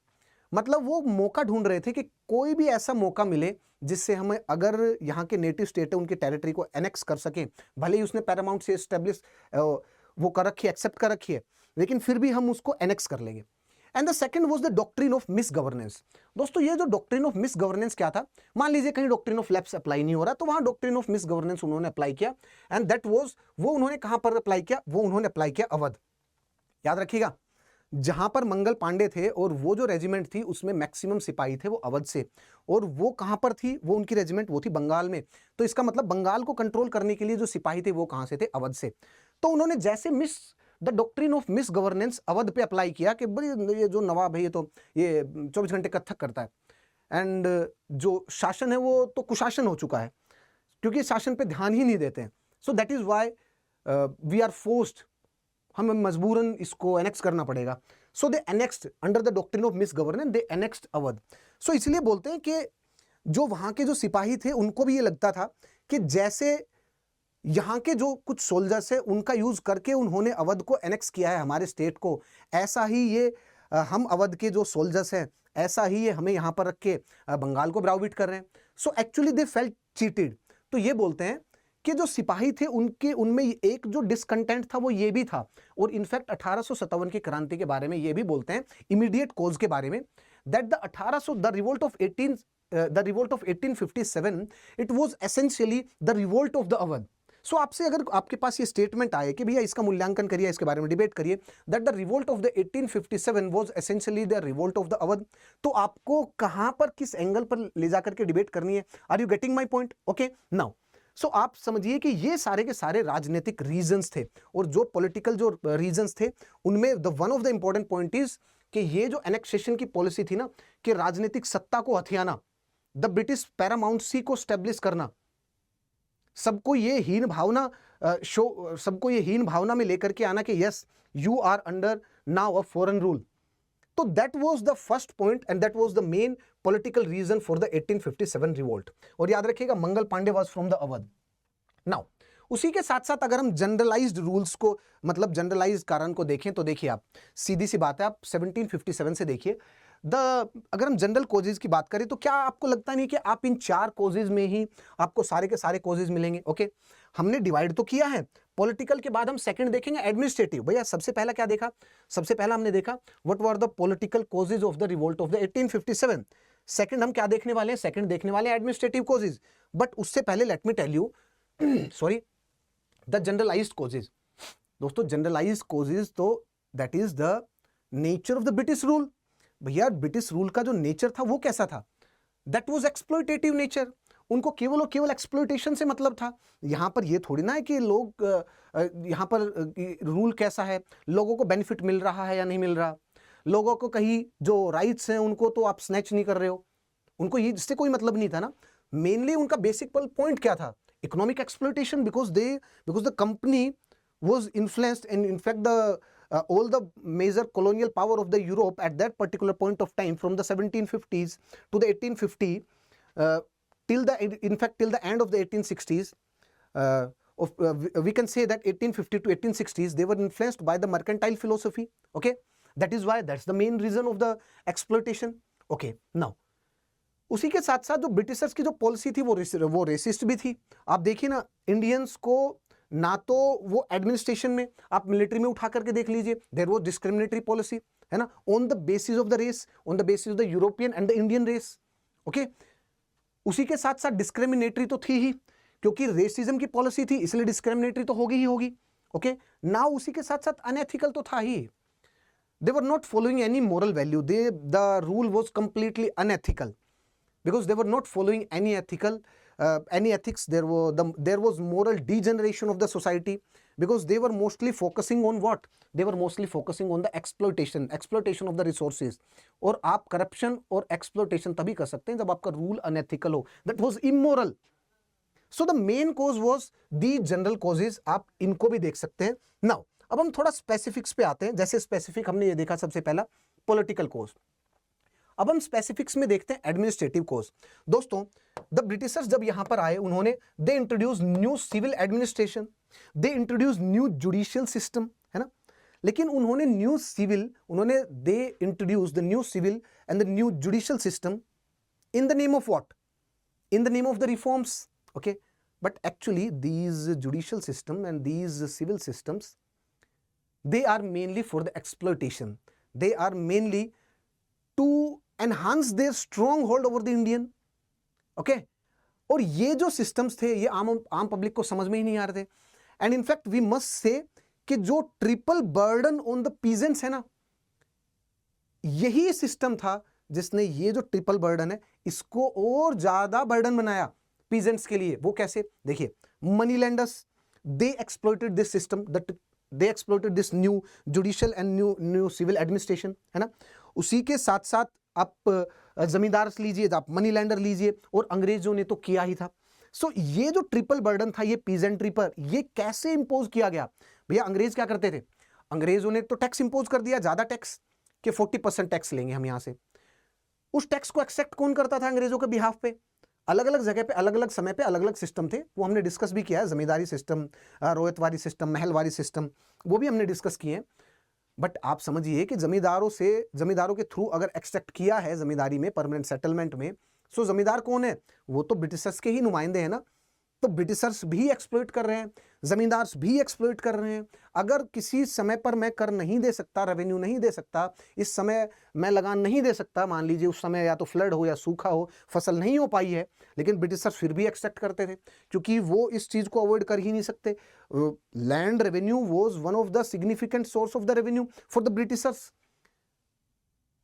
मतलब वो मौका ढूंढ रहे थे कि कोई भी ऐसा मौका मिले जिससे हमें, अगर यहाँ के नेटिव स्टेट है उनकी टेरिटरी को एनेक्स कर सके, भले ही उसने पैरामाउंट से एस्टेब्लिश वो कर रखी है, एक्सेप्ट कर रखी है, लेकिन फिर भी हम उसको एनेक्स कर लेंगे। And the second was the doctrine of miss governance. दोस्तों ये जो डॉक्ट्रिन ऑफ मिस गवर्नेंस क्या था? मान लीजिए कहीं डॉक्ट्रिन ऑफ लैप्स अप्लाई नहीं हो रहा, तो वहां डॉक्ट्रिन ऑफ मिस गवर्नेंस उन्होंने अप्लाई किया। एंड दैट वाज, वो उन्होंने कहां पर अप्लाई किया? वो उन्होंने अप्लाई किया अवध। याद रखिएगा, जहां पर मंगल पांडे थे और वो जो रेजिमेंट थी उसमें मैक्सिमम सिपाही थे वो अवध से, और वो कहां पर थी, वो उनकी रेजिमेंट वो थी बंगाल में। तो इसका मतलब बंगाल को कंट्रोल करने के लिए जो सिपाही थे वो कहां से थे, अवध से। तो उन्होंने जैसे the doctrine of miss governance Awadh पे अप्लाई किया कि भाई ये जो नवाब है ये तो ये 24 घंटे कत्थक करता है, एंड जो शासन है वो तो कुशासन हो चुका है, क्योंकि शासन पे ध्यान ही नहीं देते हैं। So that is why we are forced, हमें मजबूरन इसको एनेक्स करना पड़ेगा। So they annexed under the doctrine of misgovernance, they annexed Awadh. So इसलिए बोलते हैं कि जो वहां के जो सिपाही थे उनको भी ये लगता था कि जैसे यहाँ के जो कुछ सोल्जर्स है उनका यूज करके उन्होंने अवध को एनेक्स किया है हमारे स्टेट को, ऐसा ही ये हम अवध के जो सोल्जर्स हैं ऐसा ही ये हमें यहाँ पर रख के बंगाल को ब्राउबीट कर रहे हैं। So actually they felt cheated. तो ये बोलते हैं कि जो सिपाही थे उनके उनमें एक जो डिसकंटेंट था वो ये भी था, और इनफैक्ट 1857 की क्रांति के बारे में ये भी बोलते हैं, इमीडिएट कोज के बारे में, that the revolt of 1857 it was essentially the revolt of the Awadh. So आपसे अगर आपके पास ये स्टेटमेंट आए कि भैया इसका मूल्यांकन करिए, इसके बारे में डिबेट करिए, that the revolt of the 1857 was essentially the revolt of the Awadh, तो आपको कहां पर किस एंगल पर ले जाकर के डिबेट करनी है? Are you getting my point? Okay, now so आप समझिए कि ये सारे के सारे राजनीतिक रीजंस थे, और जो पॉलिटिकल जो रीजंस थे उनमें the one of the important point is कि ये जो एनेक्सेशन की पॉलिसी थी ना, कि राजनीतिक सत्ता को हथियाना, द ब्रिटिश पैरामाउंसी को स्टेब्लिश करना, सबको ये हीन भावना में लेकर के आना कि yes you are under now a foreign rule. तो that was the first point and that was the main political reason for the 1857 revolt. और याद रखिएगा Mangal Pandey was from the Awadh. Now उसी के साथ साथ अगर हम जनरलाइज्ड रूल्स को, मतलब जनरलाइज्ड कारण को देखें, तो देखिए आप सीधी सी बात है, आप 1757 से देखिए अगर हम जनरल कोजेज की बात करें तो क्या आपको लगता नहीं कि आप इन 4 कोजेज में ही आपको सारे के सारे कोजेज मिलेंगे? ओके, हमने डिवाइड तो किया है पॉलिटिकल के बाद हम सेकंड देखेंगे एडमिनिस्ट्रेटिव। भैया सबसे पहला क्या देखा? सबसे पहला हमने देखा what were the political causes of the revolt of the 1857। Second हम क्या देखने वाले हैं? सेकंड देखने वाले हैं एडमिनिस्ट्रेटिव कोजेज। बट उससे पहले let me tell you sorry the generalized causes. दोस्तों जनरलाइज्ड कोजेज तो that is the nature of the British rule. भैया ब्रिटिश रूल का जो नेचर था वो कैसा था? That was exploitative nature. उनको केवल और केवल एक्सप्लॉयटेशन से मतलब था। यहां पर ये थोड़ी ना है कि लोग यहां पर रूल कैसा है, लोगों को बेनिफिट मिल रहा है या नहीं मिल रहा, लोगों को कहीं जो राइट्स हैं उनको तो आप स्नैच नहीं कर रहे हो, उनको ये इससे कोई मतलब नहीं था ना। मेनली उनका बेसिक पॉइंट क्या था? Economic exploitation, because the company was influenced, and in fact all the major colonial power of the Europe at that particular point of time from the 1750s to the 1850 till the end of the 1860s, we can say that 1850 to 1860s they were influenced by the mercantile philosophy. Okay, that is why that's the main reason of the exploitation. Okay, now उसी के साथ साथ जो ब्रिटिशर्स की जो पॉलिसी थी वो रेसिस्ट भी थी। आप देखिए ना, इंडियंस को ना तो वो एडमिनिस्ट्रेशन में, आप मिलिट्री में उठा करके देख लीजिए, देयर वाज डिस्क्रिमिनेटरी पॉलिसी, है ना, on the basis of the race, on the basis of the European and the Indian race. Okay, उसी के साथ साथ डिस्क्रिमिनेटरी तो थी ही, क्योंकि रेसिज्म की पॉलिसी थी इसलिए डिस्क्रिमिनेटरी तो होगी ही होगी। ओके, ना उसी के साथ साथ अनएथिकल तो था ही। They were not following any moral value, the rule was completely unethical because they were not following any ethics. There was moral degeneration of the society because they were mostly focusing on what? They were mostly focusing on the exploitation of the resources. और आप corruption और exploitation तभी कर सकते हैं जब आपका rule unethical हो. That was immoral. So the main cause was the general causes. आप इनको भी देख सकते हैं. Now अब हम थोड़ा specifics पे आते हैं. जैसे specific हमने ये देखा सबसे पहला political cause. अब हम स्पेसिफिक्स में देखते हैं एडमिनिस्ट्रेटिव कोर्स। दोस्तों द ब्रिटिशर्स जब यहां पर आए उन्होंने they introduce new civil administration, they introduce new judicial system, है ना, लेकिन उन्होंने they introduce the new civil and the new judicial system in the name of what? In the name of the reforms. Okay, but actually these judicial system and these civil systems they are mainly for the exploitation, they are mainly to enhance their stronghold over the Indian. Okay, और ये जो systems थे ये आम पब्लिक को समझ में ही नहीं आ रहे थे। And in fact we must say कि जो triple burden on the peasants है ना, यही सिस्टम था जिसने ये जो ट्रिपल बर्डन है इसको और ज्यादा बर्डन बनाया पीजेंट्स के लिए। वो कैसे? देखिए, money lenders they exploited this system, they exploited this new judicial and new civil administration, है ना। उसी के साथ साथ आप जमींदार लीजिए, आप मनी लेंडर लीजिए, और अंग्रेजों ने तो किया ही था। सो ये जो ट्रिपल बर्डन था, ये पीजेंट्री पर, ये कैसे इंपोज किया गया? भैया अंग्रेज क्या करते थे? अंग्रेजों ने तो टैक्स इंपोज कर दिया, ज्यादा टैक्स, कि 40% टैक्स लेंगे हम यहां से। उस टैक्स को एक्सेप्ट कौन करता था अंग्रेजों के बिहाफ पे? अलग अलग जगह पे, अलग अलग समय पे अलग अलग सिस्टम थे, वो हमने डिस्कस भी किया है। जमींदारी सिस्टम, रोयतवारी सिस्टम, महलवारी सिस्टम, वो भी हमने डिस्कस किए हैं। बट आप समझिए कि जमींदारों के थ्रू अगर एक्सट्रैक्ट किया है जमींदारी में, परमानेंट सेटलमेंट में, सो जमींदार कौन है? वो तो ब्रिटिशर्स के ही नुमाइंदे हैं ना। तो ब्रिटिशर्स भी एक्सप्लॉइट कर रहे हैं, जमींदार भी एक्सप्लॉइट कर रहे हैं। अगर किसी समय पर मैं कर नहीं दे सकता, रेवेन्यू नहीं दे सकता, इस समय मैं लगान नहीं दे सकता, मान लीजिए उस समय या तो फ्लड हो या सूखा हो, फसल नहीं हो पाई है, लेकिन ब्रिटिशर्स फिर भी एक्सेप्ट करते थे, क्योंकि वो इस चीज को अवॉइड कर ही नहीं सकते। Land revenue was one of the significant source of the revenue for the Britishers.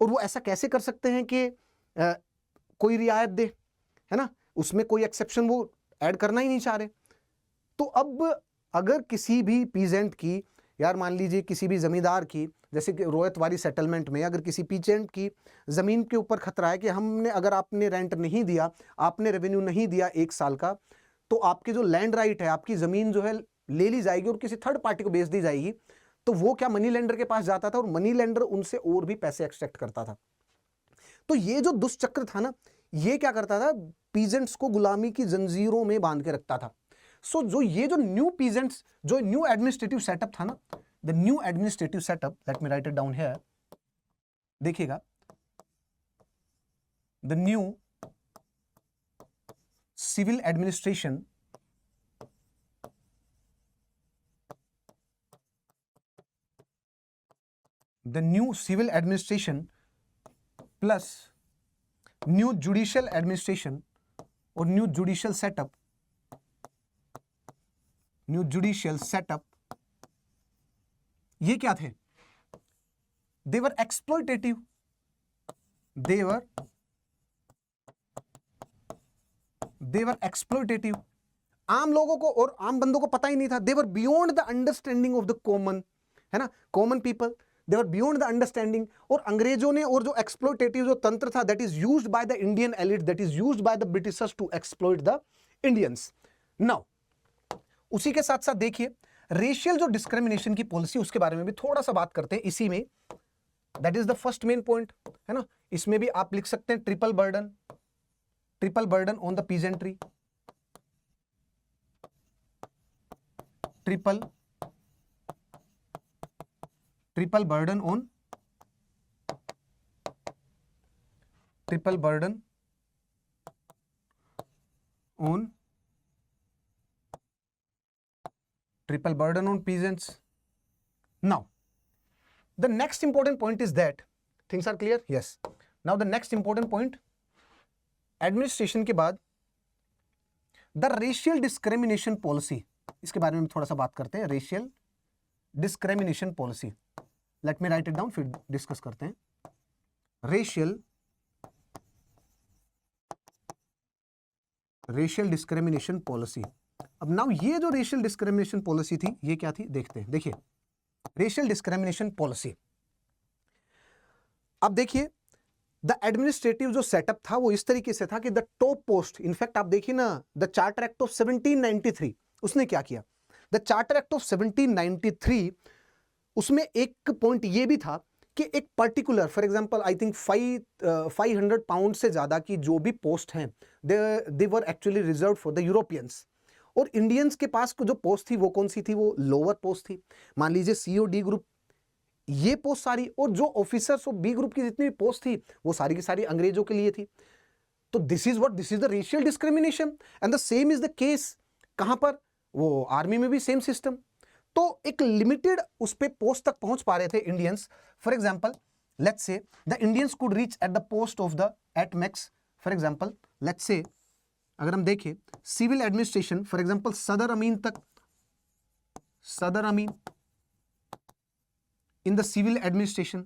और वो ऐसा कैसे कर सकते हैं कि कोई रियायत दे, है ना, उसमें कोई एक्सेप्शन वो ऐड करना ही नहीं चाह रहे। तो अब अगर किसी भी पीजेंट की, यार मान लीजिए किसी भी जमींदार की, जैसे कि रोयतवारी सेटलमेंट में अगर किसी पीजेंट की जमीन के ऊपर खतरा है कि हमने, अगर आपने रेंट नहीं दिया, आपने रेवेन्यू नहीं दिया 1 साल का, तो आपके जो लैंड राइट है, आपकी जमीन जो है ले ली जाएगी और किसी थर्ड पार्टी को बेच दी जाएगी। तो वो क्या मनी लेंडर के पास जाता था, और मनी लेंडर उनसे और भी पैसे एक्सट्रैक्ट करता था। तो ये जो दुष्चक्र था ना, ये क्या करता था? पीजेंट्स को गुलामी की जंजीरों में बांध के रखता था। सो जो ये जो न्यू पीजेंट्स, जो न्यू एडमिनिस्ट्रेटिव सेटअप था ना, the new administrative setup, let me write it down here, देखिएगा, the new civil administration, the new civil administration plus new judicial administration और new judicial setup, new judicial setup, ये क्या थे? They were exploitative, they were exploitative. आम लोगों को और आम बंदों को पता ही नहीं था। They were beyond the understanding of the common, है ना, common people, they were beyond the understanding. और अंग्रेजों ने, और जो एक्सप्लॉइटेटिव जो तंत्र था, that is used by the Indian elite, that is used by the Britishers to exploit the Indians. Now उसी के साथ साथ देखिए, रेशियल जो डिस्क्रिमिनेशन की पॉलिसी, उसके बारे में भी थोड़ा सा बात करते हैं इसी में। That is the first main point, है ना। इसमें भी आप लिख सकते हैं triple burden on the peasantry, triple burden on peasants. Now the next important point is that things are clear. Yes, now the next important point, administration के बाद द रेशियल डिस्क्रिमिनेशन पॉलिसी, इसके बारे में थोड़ा सा बात करते हैं। Racial discrimination policy, late me write it down, फिर डिस्कस करते हैं। Racial discrimination policy. अब नाउ ये जो रेशियल डिस्क्रिमिनेशन पॉलिसी थी, ये क्या थी देखते हैं। देखिए, रेशियल डिस्क्रिमिनेशन पॉलिसी, अब देखिए द एडमिनिस्ट्रेटिव जो सेटअप था वो इस तरीके से था कि द टॉप पोस्ट, इनफैक्ट आप देखिए ना, द चार्टर एक्ट ऑफ 1793, उसने क्या किया? द चार्टर एक्ट ऑफ 1793, उसमें एक पॉइंट ये भी था कि एक particular, for example I think 500 pound से ज्यादा की जो भी पोस्ट हैं, they were actually reserve for the Europeans. और इंडियंस के पास जो पोस्ट थी वो कौन सी थी? वो लोअर पोस्ट थी। मान लीजिए सीओ डी ग्रुप, ये पोस्ट सारी, और जो ऑफिसर्स ऑफ बी ग्रुप की जितनी भी पोस्ट थी वो सारी की सारी अंग्रेजों के लिए थी। तो this is the racial discrimination, and the same is the case कहां पर? वो आर्मी में भी सेम सिस्टम। तो एक लिमिटेड उस पे पोस्ट तक पहुंच पा रहे थे Indians. For example let's say the Indians could reach at the post of the at max, for example let's say अगर हम देखें सिविल एडमिनिस्ट्रेशन, फॉर एग्जांपल सदर अमीन तक, in the civil administration,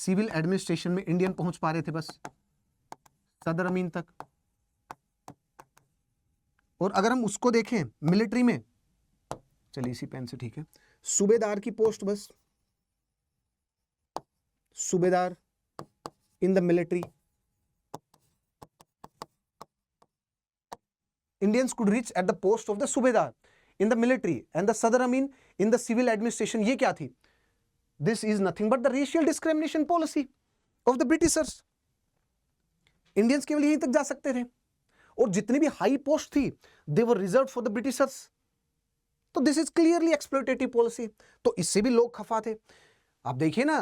civil administration में इंडियन पहुंच पा रहे थे बस सदर अमीन तक। और अगर हम उसको देखें मिलिट्री में, चलिए इसी पेन से ठीक है, सूबेदार की पोस्ट बस, सूबेदार in the military, Indians could reach at the post of the सूबेदार in the military and the Sadr Amin in the civil administration। ये क्या थी? This is nothing but the racial discrimination policy of the Britishers। Indians केवल यहीं तक जा सकते थे और जितनी भी हाई पोस्ट थी they were reserved for the Britishers। तो this is clearly exploitative policy। तो इससे भी लोग खफा थे। आप देखिए ना,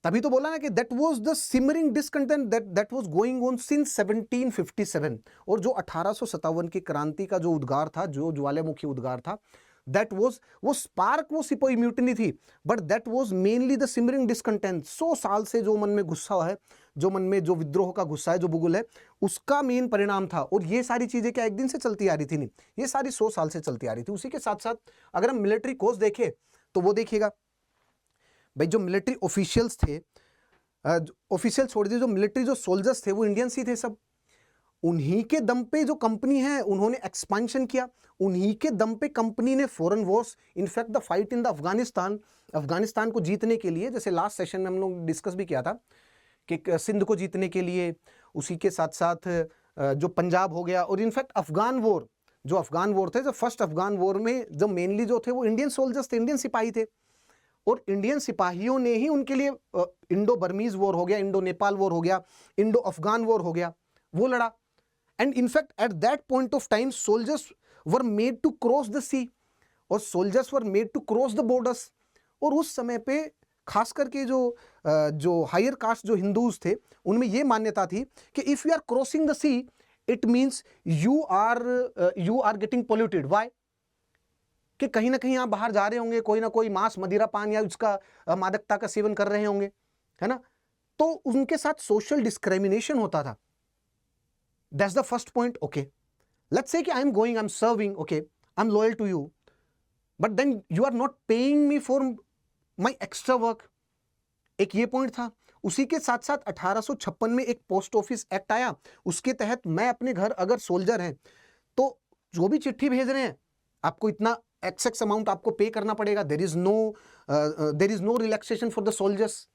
तभी तो बोला ना कि that was the simmering discontent that was going on since 1757। और जो 1857 की क्रांति का जो उद्गार था, जो ज्वालामुखी उद्गार था, that was वो स्पार्क, वो सिपाही म्यूटनी थी, but that was mainly the simmering discontent। 100 साल से जो मन में गुस्सा है, जो मन में जो विद्रोह का गुस्सा है, जो बुगुल है, उसका मेन परिणाम था। और ये सारी चीजें क्या एक दिन से चलती आ रही थी? नहीं, ये सारी 100 साल से चलती आ रही थी। उसी के साथ साथ अगर हम मिलिट्री कोर्स देखें तो वो देखिएगा भाई, जो मिलिट्री ऑफिशियल्स थे, ऑफिशियल छोड़ दिए, जो मिलिट्री जो सोल्जर्स थे वो इंडियंस ही थे सब। उन्हीं के दम पे जो कंपनी है उन्होंने एक्सपेंशन किया, उन्हीं के दम पे कंपनी ने foreign Wars, in fact the fight in the Afghanistan को जीतने के लिए, जैसे लास्ट सेशन में हम लोग डिस्कस भी किया था कि सिंध को जीतने के लिए, उसी के साथ साथ जो पंजाब हो गया, और इनफैक्ट अफगान वॉर, जो अफगान वॉर थे, जो फर्स्ट अफगान वॉर में जो मेनली जो थे वो इंडियन सोल्जर्स थे, इंडियन सिपाही थे। और इंडियन सिपाहियों ने ही उनके लिए इंडो बर्मीज वॉर हो गया, इंडो नेपाल वॉर हो गया, इंडो अफगान वॉर हो गया, वो लड़ा। And in fact at that point of time soldiers were made to cross the sea, और soldiers were made to cross the borders. और उस समय पे खास करके जो हायर कास्ट जो हिंदूज थे, उनमें ये मान्यता थी कि if you are crossing the sea it means you are getting polluted. Why? कि कहीं ना कहीं आप बाहर जा रहे होंगे, कोई ना कोई मांस, मदिरा पान या उसका मादकता का सेवन कर रहे होंगे, है ना? तो उनके साथ सोशल डिस्क्रिमिनेशन होता था। That's the first point. Okay, let's say कि I am going, I am serving, okay, I am loyal to you, but then you are not paying me for my extra work. एक ये पॉइंट था। उसी के साथ साथ 1856 में एक पोस्ट ऑफिस एक्ट आया, उसके तहत मैं अपने घर अगर सोल्जर हैं तो जो भी चिट्ठी भेज रहे हैं आपको इतना एक्स अमाउंट आपको पे करना पड़ेगा। There is no relaxation for the soldiers.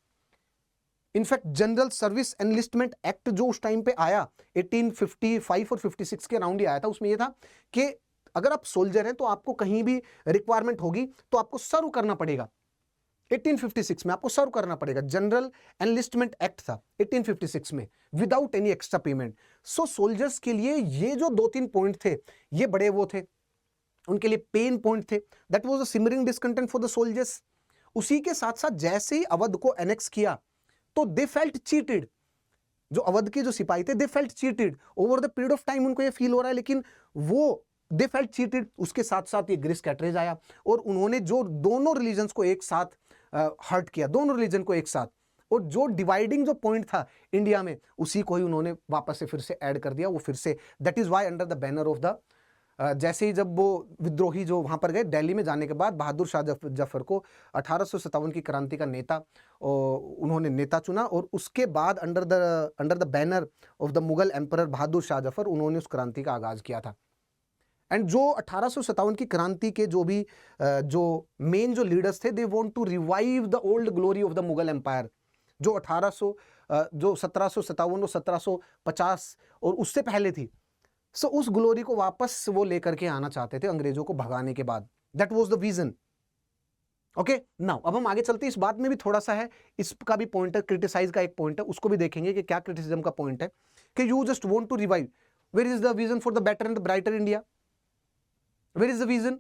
In fact general service enlistment act जो उस टाइम पे आया 1855 और 56 के अराउंड ही आया था, उसमें यह था कि अगर आप सोल्जर हैं तो आपको कहीं भी रिक्वायरमेंट होगी तो आपको सर्व करना पड़ेगा। 1856 में आपको सर्व करना पड़ेगा। जनरल एनलिस्टमेंट एक्ट था 1856 में, विदाउट एनी एक्स्ट्रा पेमेंट। सो सोल्जर्स के लिए ये जो 2-3 पॉइंट थे, ये बड़े वो थे, उनके लिए पेन पॉइंट थे। That was a simmering discontent for the soldiers. उसी के साथ साथ जैसे ही अवध को एनेक्स किया तो दे फेल्ट चीटेड। जो अवध के जो सिपाही थे, they felt cheated over the period of time. उनको ये फील हो रहा है, लेकिन वो दे फेल्ट चीटेड। उसके साथ साथ ये ग्रीस कैटरेज आया और उन्होंने जो दोनों रिलीजन्स को एक साथ हर्ट किया, दोनों रिलीजन को एक साथ, और जो डिवाइडिंग जो पॉइंट था इंडिया में, उसी को ही उन्होंने वापस से फिर से ऐड कर दिया। वो फिर से, that is why under the banner of the, जैसे ही जब वो विद्रोही जो वहां पर गए, दिल्ली में जाने के बाद बहादुर शाह जफर को 1857 की क्रांति का नेता उन्होंने नेता चुना, और उसके बाद under the banner of the Mughal emperor Bahadur Shah Zafar उन्होंने उस क्रांति का आगाज किया था। एंड जो 1857 की क्रांति के जो भी जो मेन जो लीडर्स थे, they want to revive the old glory of the Mughal empire, जो 1757 और 1750 और उससे पहले थी। सो उस ग्लोरी को वापस वो लेकर के आना चाहते थे अंग्रेजों को भगाने के बाद। That was the vision. Okay, now अब हम आगे चलते हैं। इस बात में भी थोड़ा सा है, इसका भी पॉइंट है, क्रिटिसाइज का एक पॉइंट है, उसको भी देखेंगे कि क्या क्रिटिसिज्म का पॉइंट है कि you just want to revive. Where is the vision for the better and the brighter India? Where is the vision?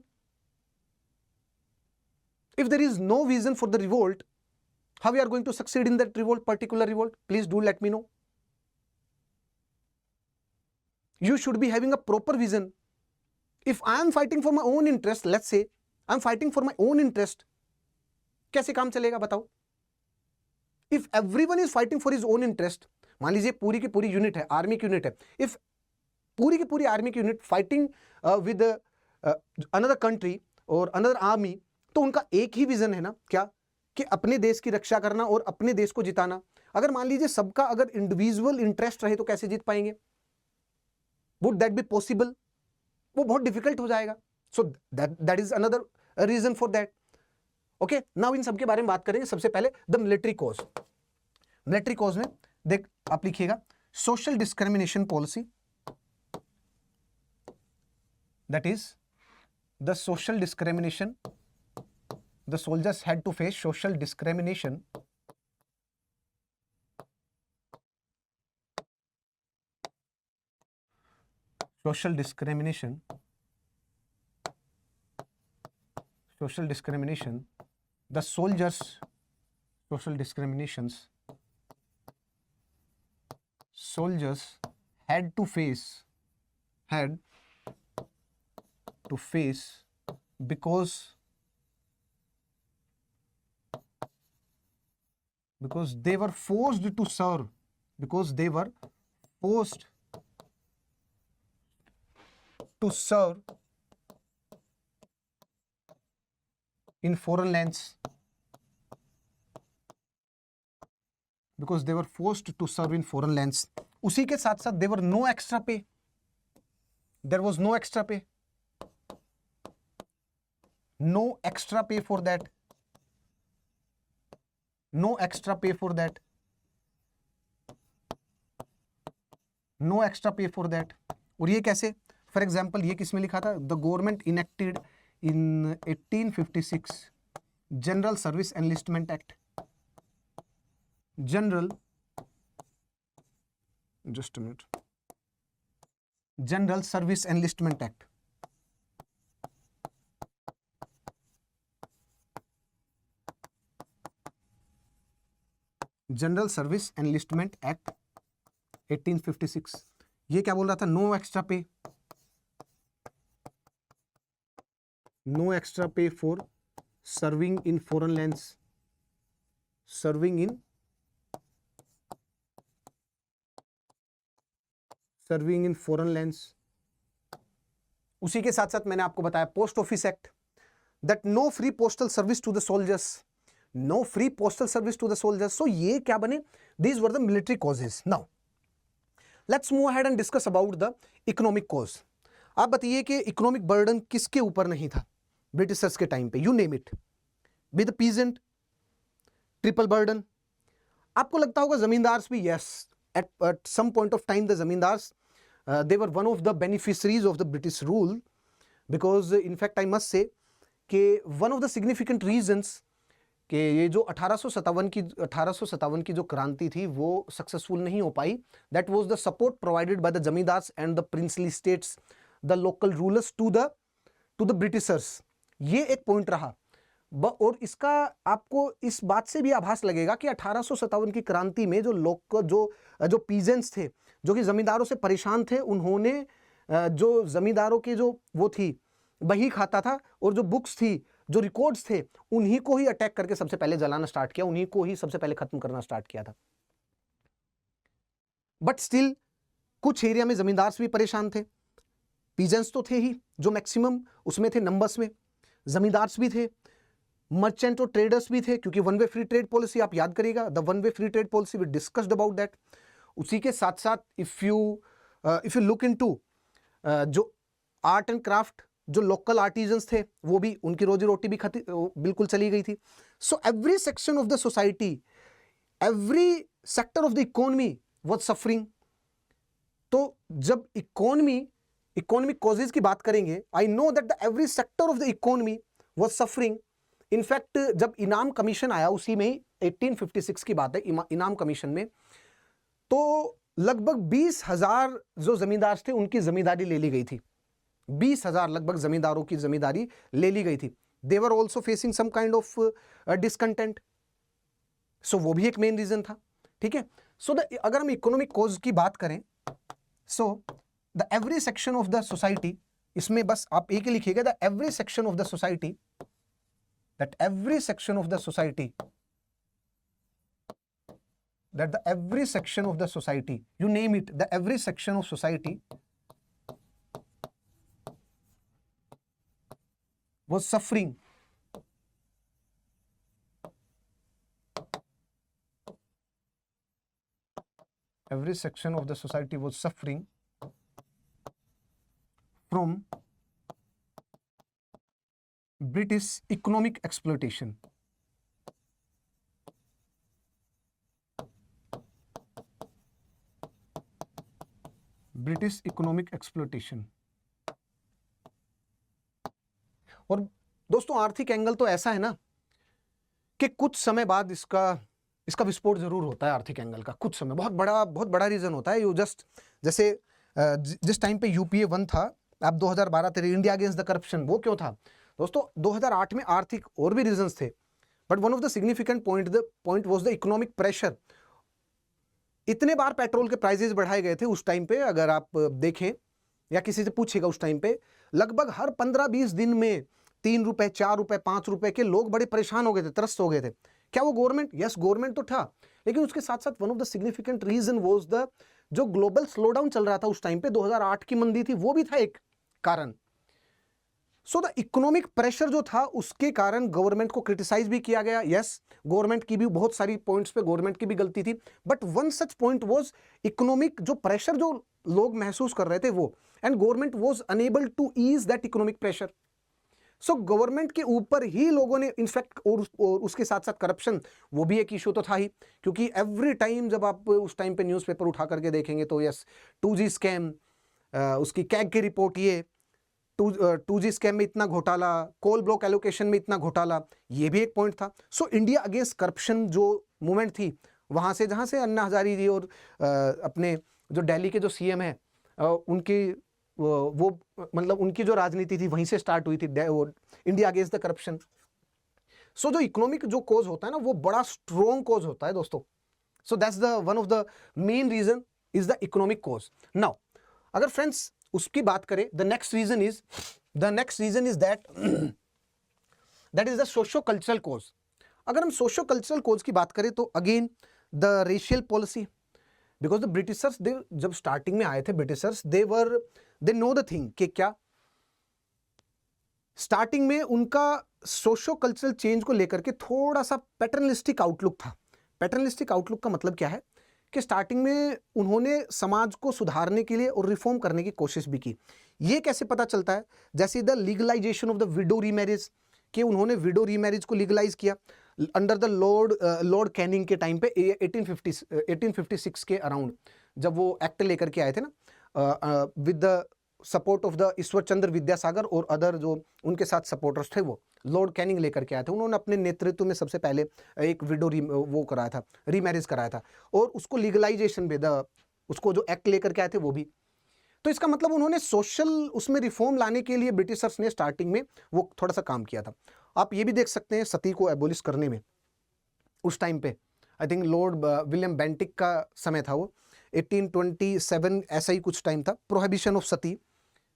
If there is no vision for the revolt, how we are going to succeed in that revolt, particular revolt? Please do let me know. You should be having a proper vision. If I am fighting for my own interest, let's say I am fighting for my own interest, कैसे काम चलेगा बताओ? If everyone is fighting for his own interest, मान लीजिए पूरी की पूरी यूनिट है, आर्मी की यूनिट है, if पूरी की पूरी आर्मी की unit fighting with another country और अनदर आर्मी, तो उनका एक ही विजन है ना, क्या कि अपने देश की रक्षा करना और अपने देश को जिताना, अगर मान लीजिए सबका अगर इंडिविजुअल इंटरेस्ट रहे तो कैसे जीत पाएंगे? Would that be possible? वो बहुत डिफिकल्ट हो जाएगा। So that is another reason for that. Okay, now इन सबके बारे में बात करेंगे। सबसे पहले the military cause. Military cause में देख आप लिखिएगा social discrimination policy, that is the social discrimination the soldiers had to face social discrimination social discrimination the soldiers social discriminations soldiers had to face because they were forced to serve, in foreign lands, उसी के साथ साथ there were no extra pay, there was no extra pay for that, no extra pay for that। और ये कैसे? फॉर एग्जाम्पल ये किसमें लिखा था? The government enacted in 1856 general service enlistment act, general service enlistment act. General service enlistment act 1856। ये क्या बोल रहा था? No extra pay for serving in foreign lands, serving in foreign lands. उसी के साथ साथ मैंने आपको बताया post office act, that no free postal service to the soldiers, so ये क्या बने? These were the military causes. Now let's move ahead and discuss about the economic cause. आप बताइए कि इकोनॉमिक बर्डन किसके ऊपर नहीं था ब्रिटिशर्स के टाइम पे? You name it, be the peasant, triple burden. आपको लगता होगा जमींदार्स भी, yes, at some point of time the zamindars they were one of the beneficiaries of the British rule, because in fact I must say कि one of the significant reasons कि ये जो 1857 की जो क्रांति थी वो सक्सेसफुल नहीं हो पाई, that was the support provided by the zamindars and the princely states, the local rulers to the Britishers। ये एक पॉइंट रहा। और इसका आपको इस बात से भी आभास लगेगा कि 1857 की क्रांति में जो पीजेंट्स थे, जो कि जमींदारों से परेशान थे, उन्होंने जो जमींदारों के जो वो थी बही खाता था, और जो बुक्स थी, जो रिकॉर्ड्स थे, उन्हीं को ही अटैक करके सबसे पहले जलाना स्टार्ट किया, उन्हीं को ही सबसे पहले खत्म करना स्टार्ट किया था। बट स्टिल कुछ एरिया में जमींदार्स भी परेशान थे, पीजेंट्स तो थे ही जो मैक्सिमम उसमें थे नंबर्स में, जमींदार्स भी थे, मर्चेंट और ट्रेडर्स भी थे, क्योंकि one way free trade policy आप याद करिएगा, the one way free trade policy we discussed about that. उसी के साथ साथ इफ यू लुक इनटू जो आर्ट एंड क्राफ्ट, जो लोकल आर्टिजन्स थे, वो भी, उनकी रोजी रोटी भी बिल्कुल चली गई थी। So every section of the society, every sector of the economy was suffering. तो जब इकोनॉमिक कॉजेज की बात करेंगे, I know that the every sector of the economy was suffering. In fact जब इनाम कमीशन आया, उसी में ही 1856 की बात है, इनाम कमीशन में, तो लगभग 20,000 जो जमींदार थे उनकी जमींदारी ले ली गई थी। 20,000 लगभग जमींदारों की जमींदारी ले ली गई थी। They were also facing some kind of discontent, so वो भी एक मेन रीजन था। ठीक है, सो अगर हम इकोनॉमिक कॉज की बात करें, so the every section of the society, इसमें बस आप एक ही लिखिएगा, the every section of the society, that every section of the society, you name it, the every section of society was suffering every section of the society was suffering from British economic exploitation. British economic exploitation. और दोस्तों आर्थिक एंगल तो ऐसा है ना कि कुछ समय बाद इसका विस्फोट जरूर होता है। आर्थिक एंगल का कुछ समय बहुत बड़ा रीजन होता है। यू जस्ट जैसे जिस टाइम पे यूपीए 1 था, अब 2012-13 इंडिया अगेंस्ट द करप्शन, वो क्यों था दोस्तों? 2008 में आर्थिक और भी रीजंस थे, but one of the significant point was the economic pressure. इतने बार पेट्रोल के प्राइसेस बढ़ाए गए थे उस टाइम पे, अगर आप देखें या किसी से पूछेगा उस टाइम पे, लगभग हर 15-20 दिन में 3 रुपए, 4 रुपए, 5 रुपए के लोग बड़े परेशान हो गए थे, त्रस्त हो गए थे। क्या वो गवर्नमेंट? यस, गवर्नमेंट तो था, लेकिन उसके साथ साथ one of the significant reason was the जो ग्लोबल स्लोडाउन चल रहा था उस टाइम पे, 2008 की मंदी थी, वो भी था एक कारण। सो द इकोनॉमिक प्रेशर जो था उसके कारण गवर्नमेंट को क्रिटिसाइज भी किया गया। यस, गवर्नमेंट की भी बहुत सारी पॉइंट्स पे गवर्नमेंट की भी गलती थी, but one such point was economic जो प्रेशर जो लोग महसूस कर रहे थे वो, and government was unable to ease that economic pressure. So government के ऊपर ही लोगों ने इनफैक्ट, और उसके साथ साथ करप्शन, वो भी एक इशू तो था ही, क्योंकि एवरी टाइम जब आप उस टाइम पे न्यूज़पेपर उठा करके देखेंगे तो यस, 2G स्कैम, उसकी कैग की रिपोर्ट, ये 2G स्कैम में इतना घोटाला, कोल ब्लॉक एलोकेशन में इतना घोटाला, ये भी एक पॉइंट था। सो इंडिया अगेंस्ट करप्शन जो मूवमेंट थी, वहां से जहां से अन्ना हजारी जी और अपने जो दिल्ली के जो सीएम है, उनकी वो मतलब उनकी जो राजनीति थी वहीं से स्टार्ट हुई थी, इंडिया अगेंस्ट द करप्शन। सो जो इकोनॉमिक जो कोज होता है ना, वो बड़ा स्ट्रॉन्ग कोज होता है दोस्तों। So that's the one of the main reason is the economic cause. Now अगर फ्रेंड्स उसकी बात करें, the next reason is that is the socio cultural cause. अगर हम सोशो कल्चरल कोज की बात करें तो again the racial policy, because the Britishers, जब स्टार्टिंग में आए थे Britishers, they know the thing कि क्या स्टार्टिंग में उनका सोशो कल्चरल चेंज को लेकर के थोड़ा सा पैटर्नलिस्टिक आउटलुक था। पैटर्नलिस्टिक आउटलुक का मतलब क्या है कि स्टार्टिंग में उन्होंने समाज को सुधारने के लिए और रिफॉर्म करने की कोशिश भी की। ये कैसे पता चलता है? जैसे the legalisation of the widow remarriage, कि उन्होंने विडो रीमैरिज को लीगलाइज किया अंडर द लॉर्ड कैनिंग के टाइम पे, 1856 के अराउंड, जब वो एक्ट लेकर के आए थे ना, with the support of the Ishwar Chandra Vidyasagar और अदर जो उनके साथ सपोर्टर्स थे, वो लॉर्ड कैनिंग लेकर के आए थे। उन्होंने अपने नेतृत्व में सबसे पहले एक विडो वो कराया था, रीमैरिज कराया था, और उसको लीगलाइजेशन भी, उसको जो एक्ट लेकर के आए थे वो भी। तो इसका मतलब उन्होंने सोशल उसमें रिफॉर्म लाने के लिए ब्रिटिशर्स ने स्टार्टिंग में वो थोड़ा सा काम किया था। आप ये भी देख सकते हैं सती को एबोलिश करने में उस टाइम पे, I think Lord William Bentinck का समय था, वो 1827 ऐसा ही कुछ टाइम था, प्रोहिबिशन ऑफ सती,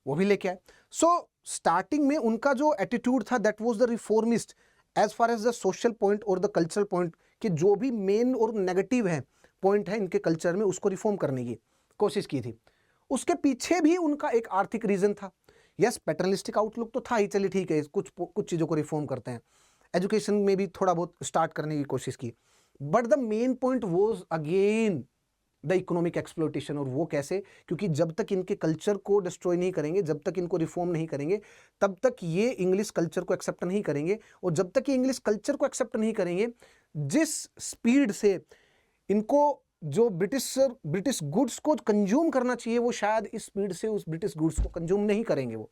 वो भी लेके आए। सो स्टार्टिंग में उनका जो एटीट्यूड था that was the reformist as far as the social point और द कल्चरल पॉइंट, कि जो भी मेन और नेगेटिव है पॉइंट है इनके कल्चर में, उसको रिफॉर्म करने की कोशिश की थी। उसके पीछे भी उनका एक आर्थिक रीजन था। यस, पैटर्नलिस्टिक आउटलुक तो था ही, चलिए ठीक है, कुछ चीज़ों को रिफॉर्म करते हैं, एजुकेशन में भी थोड़ा बहुत स्टार्ट करने की कोशिश की, but the main point was again the economic exploitation. और वो कैसे? क्योंकि जब तक इनके कल्चर को डिस्ट्रॉय नहीं करेंगे, जब तक इनको रिफॉर्म नहीं करेंगे, तब तक ये इंग्लिश कल्चर को एक्सेप्ट नहीं करेंगे, और जब तक ये इंग्लिश कल्चर को एक्सेप्ट नहीं करेंगे, जिस स्पीड से इनको जो ब्रिटिश गुड्स को कंज्यूम करना चाहिए, वो शायद इस स्पीड से उस ब्रिटिश गुड्स को कंज्यूम नहीं करेंगे वो।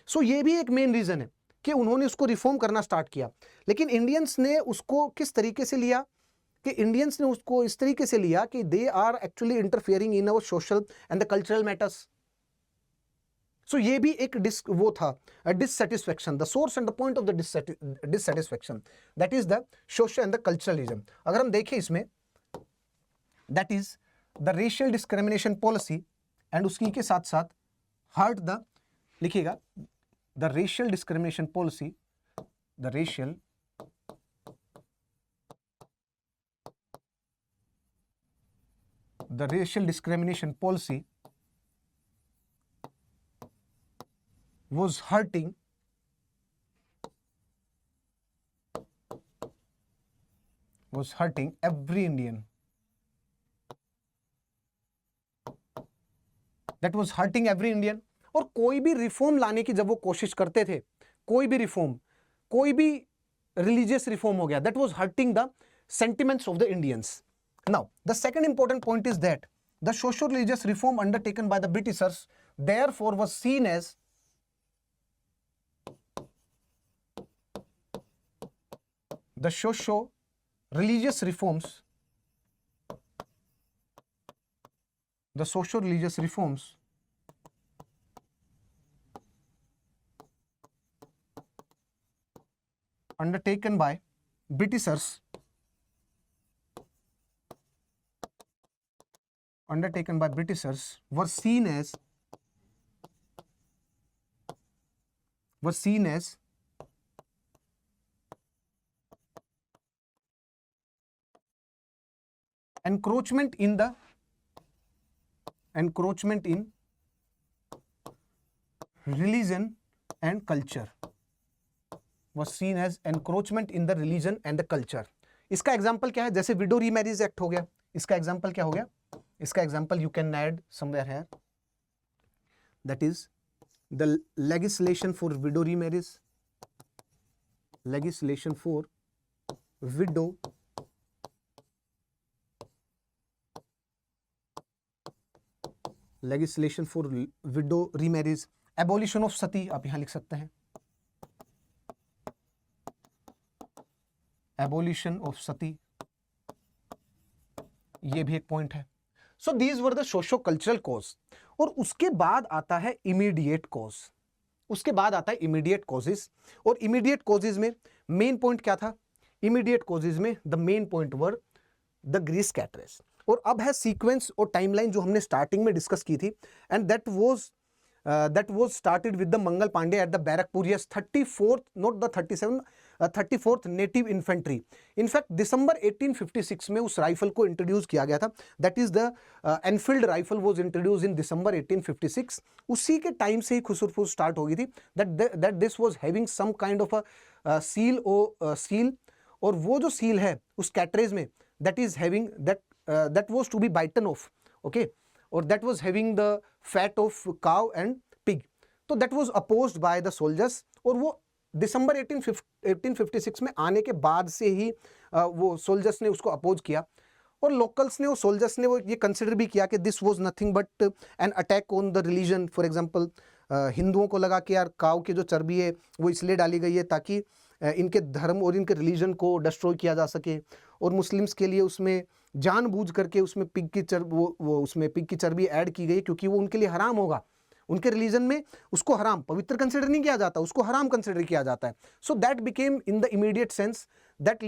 सो ये भी एक मेन रीजन है कि उन्होंने उसको रिफॉर्म करना स्टार्ट किया। लेकिन इंडियंस ने उसको किस तरीके से लिया? कि इंडियंस ने उसको इस तरीके से लिया कि they are actually interfering in our social and the cultural matters. So ये भी एक वो था, dissatisfaction, the source and the point of the dissatisfaction, that is the social and the culturalism. अगर हम देखें इसमें, that is the racial discrimination policy, and उसकी के साथ साथ हर्ट द, लिखिएगा, the racial discrimination policy, the racial discrimination policy was hurting every Indian, that was hurting every Indian. और कोई भी रिफॉर्म लाने की जब वो कोशिश करते थे, कोई भी रिफॉर्म, कोई भी रिलीजियस रिफॉर्म हो गया, that was hurting the sentiments of the Indians. Now, the second important point is that the socio-religious reform undertaken by the Britishers therefore was seen as the socio-religious reforms. The socio-religious reforms undertaken by Britishers were seen as encroachment in religion and culture. Was seen as encroachment in the religion and the culture. इसका एग्जाम्पल क्या है? जैसे विडो रीमैरिज एक्ट हो गया, इसका एग्जाम्पल क्या हो गया? इसका example you can add somewhere here, that is the legislation for window remarriage, legislation for widow remarriage, abolition of sati, आप यहां लिख सकते हैं abolition of sati, ये भी एक पॉइंट है। So these were the socio cultural cause. और उसके बाद आता है इमीडिएट कॉज, उसके बाद आता है इमीडिएट कॉजेज। और इमीडिएट कॉजेज में मेन पॉइंट क्या था? इमीडिएट कॉजेज में the main point were the grease cartridges. और अब है सीक्वेंस और टाइमलाइन जो हमने स्टार्टिंग में डिस्कस की थी, and that was started with the Mangal Pandey at the Barrackpore, yes 34th, not the 37, 34th native infantry. In fact दिसंबर 1856 में उस राइफल को इंट्रोड्यूस किया गया था, that is the Enfield rifle was introduce in December 1856। उसी के टाइम से ही खुसरफुस स्टार्ट हो गई थी, that this was having some kind of a seal, और वो जो सील है उस कैटरेज में, that is having that was to be bitten off, okay, or that was having the fat of cow and pig. तो that was opposed by the soldiers, और वो दिसंबर 1856 में आने के बाद से ही वो सोल्जर्स ने उसको अपोज किया। और लोकल्स ने और सोल्जर्स ने वो ये कंसिडर भी किया कि this was nothing but an attack on the religion. For example हिंदुओं को लगा कि यार काऊ की जो चर्बी है वो इसलिए डाली गई है ताकि इनके धर्म और इनके रिलीजन को डिस्ट्रॉय किया जा सके, और मुस्लिम्स के लिए उसमें जानबूझ करके उसमें पिग की उसमें पिग की चर्बी ऐड की गई, क्योंकि वो उनके लिए हराम होगा। उनके रिलीजन में उसको हराम, पवित्र कंसिडर नहीं किया जाता, उसको हराम कंसिडर किया जाता है। So that became in the immediate sense that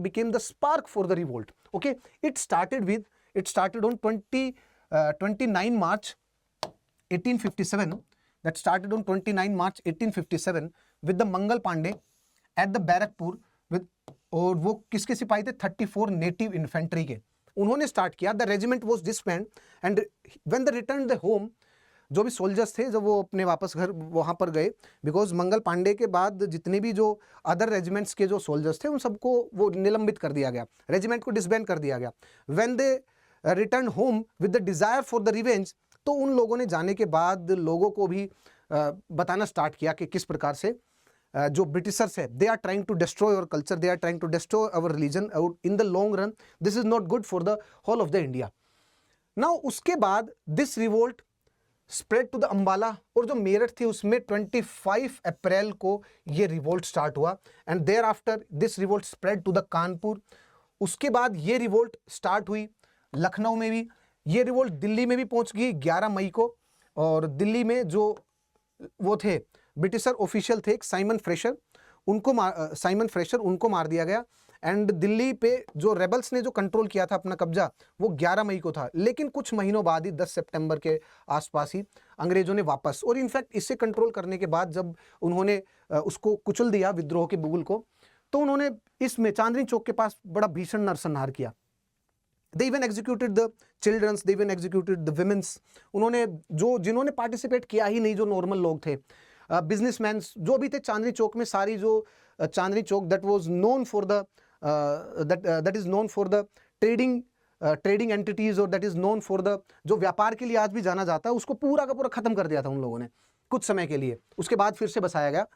became the spark for the revolt. Okay, it started on 29 March 1857. That started on 29 March 1857 with the Mangal Pandey at the Barakpur with, और वो किसके सिपाही थे? 34 नेटिव इन्फेंट्री के, उन्होंने स्टार्ट किया। The regiment was disband and when the return the home, जो भी सोल्जर्स थे जब वो अपने वापस घर वहाँ पर गए, बिकॉज मंगल पांडे के बाद जितने भी जो अदर रेजिमेंट्स के जो सोल्जर्स थे उन सबको वो निलंबित कर दिया गया, रेजिमेंट को डिसबैंड कर दिया गया। When they return home with the desire for the revenge, तो उन लोगों ने जाने के बाद लोगों को भी बताना स्टार्ट किया कि किस प्रकार से जो ब्रिटिशर्स है, they are trying to destroy our culture, they are trying to destroy our religion, और in the long run this is not good for the whole of the India. Now उसके बाद this revolt spread to the Ambala, और जो मेरठ थी उसमें 25 अप्रैल को ये रिवोल्ट स्टार्ट हुआ, and thereafter this revolt spread to the Kanpur. उसके बाद ये रिवोल्ट स्टार्ट हुई लखनऊ में भी, ये रिवोल्ट दिल्ली में भी पहुंच गई 11 मई को, और दिल्ली में जो वो थे ब्रिटिशर ऑफिशियल थे एक साइमन फ्रेशर, उनको मार दिया गया। एंड दिल्ली पे जो रेबल्स ने जो कंट्रोल किया था अपना कब्जा, वो 11 मई को था, लेकिन कुछ महीनों बाद ही 10 सितंबर के आसपास ही अंग्रेजों ने वापस, और इनफैक्ट इससे कंट्रोल करने के बाद जब उन्होंने उसको कुचल दिया विद्रोह के बुगुल को, तो उन्होंने इसमें चांदनी चौक के पास बड़ा भीषण नरसंहार किया। They even executed the children's, they even executed the women's. उन्होंने जिन्होंने पार्टिसिपेट किया ही नहीं, जो नॉर्मल लोग थे, बिजनेसमैन जो भी थे चांदनी चौक में, सारी जो Chandni Chowk that is known for the trading trading entities और that is known for the, जो व्यापार के लिए आज भी जाना जाता है, उसको पूरा का पूरा खत्म कर दिया था उन लोगों ने कुछ समय के लिए। उसके बाद फिर से बसाया गया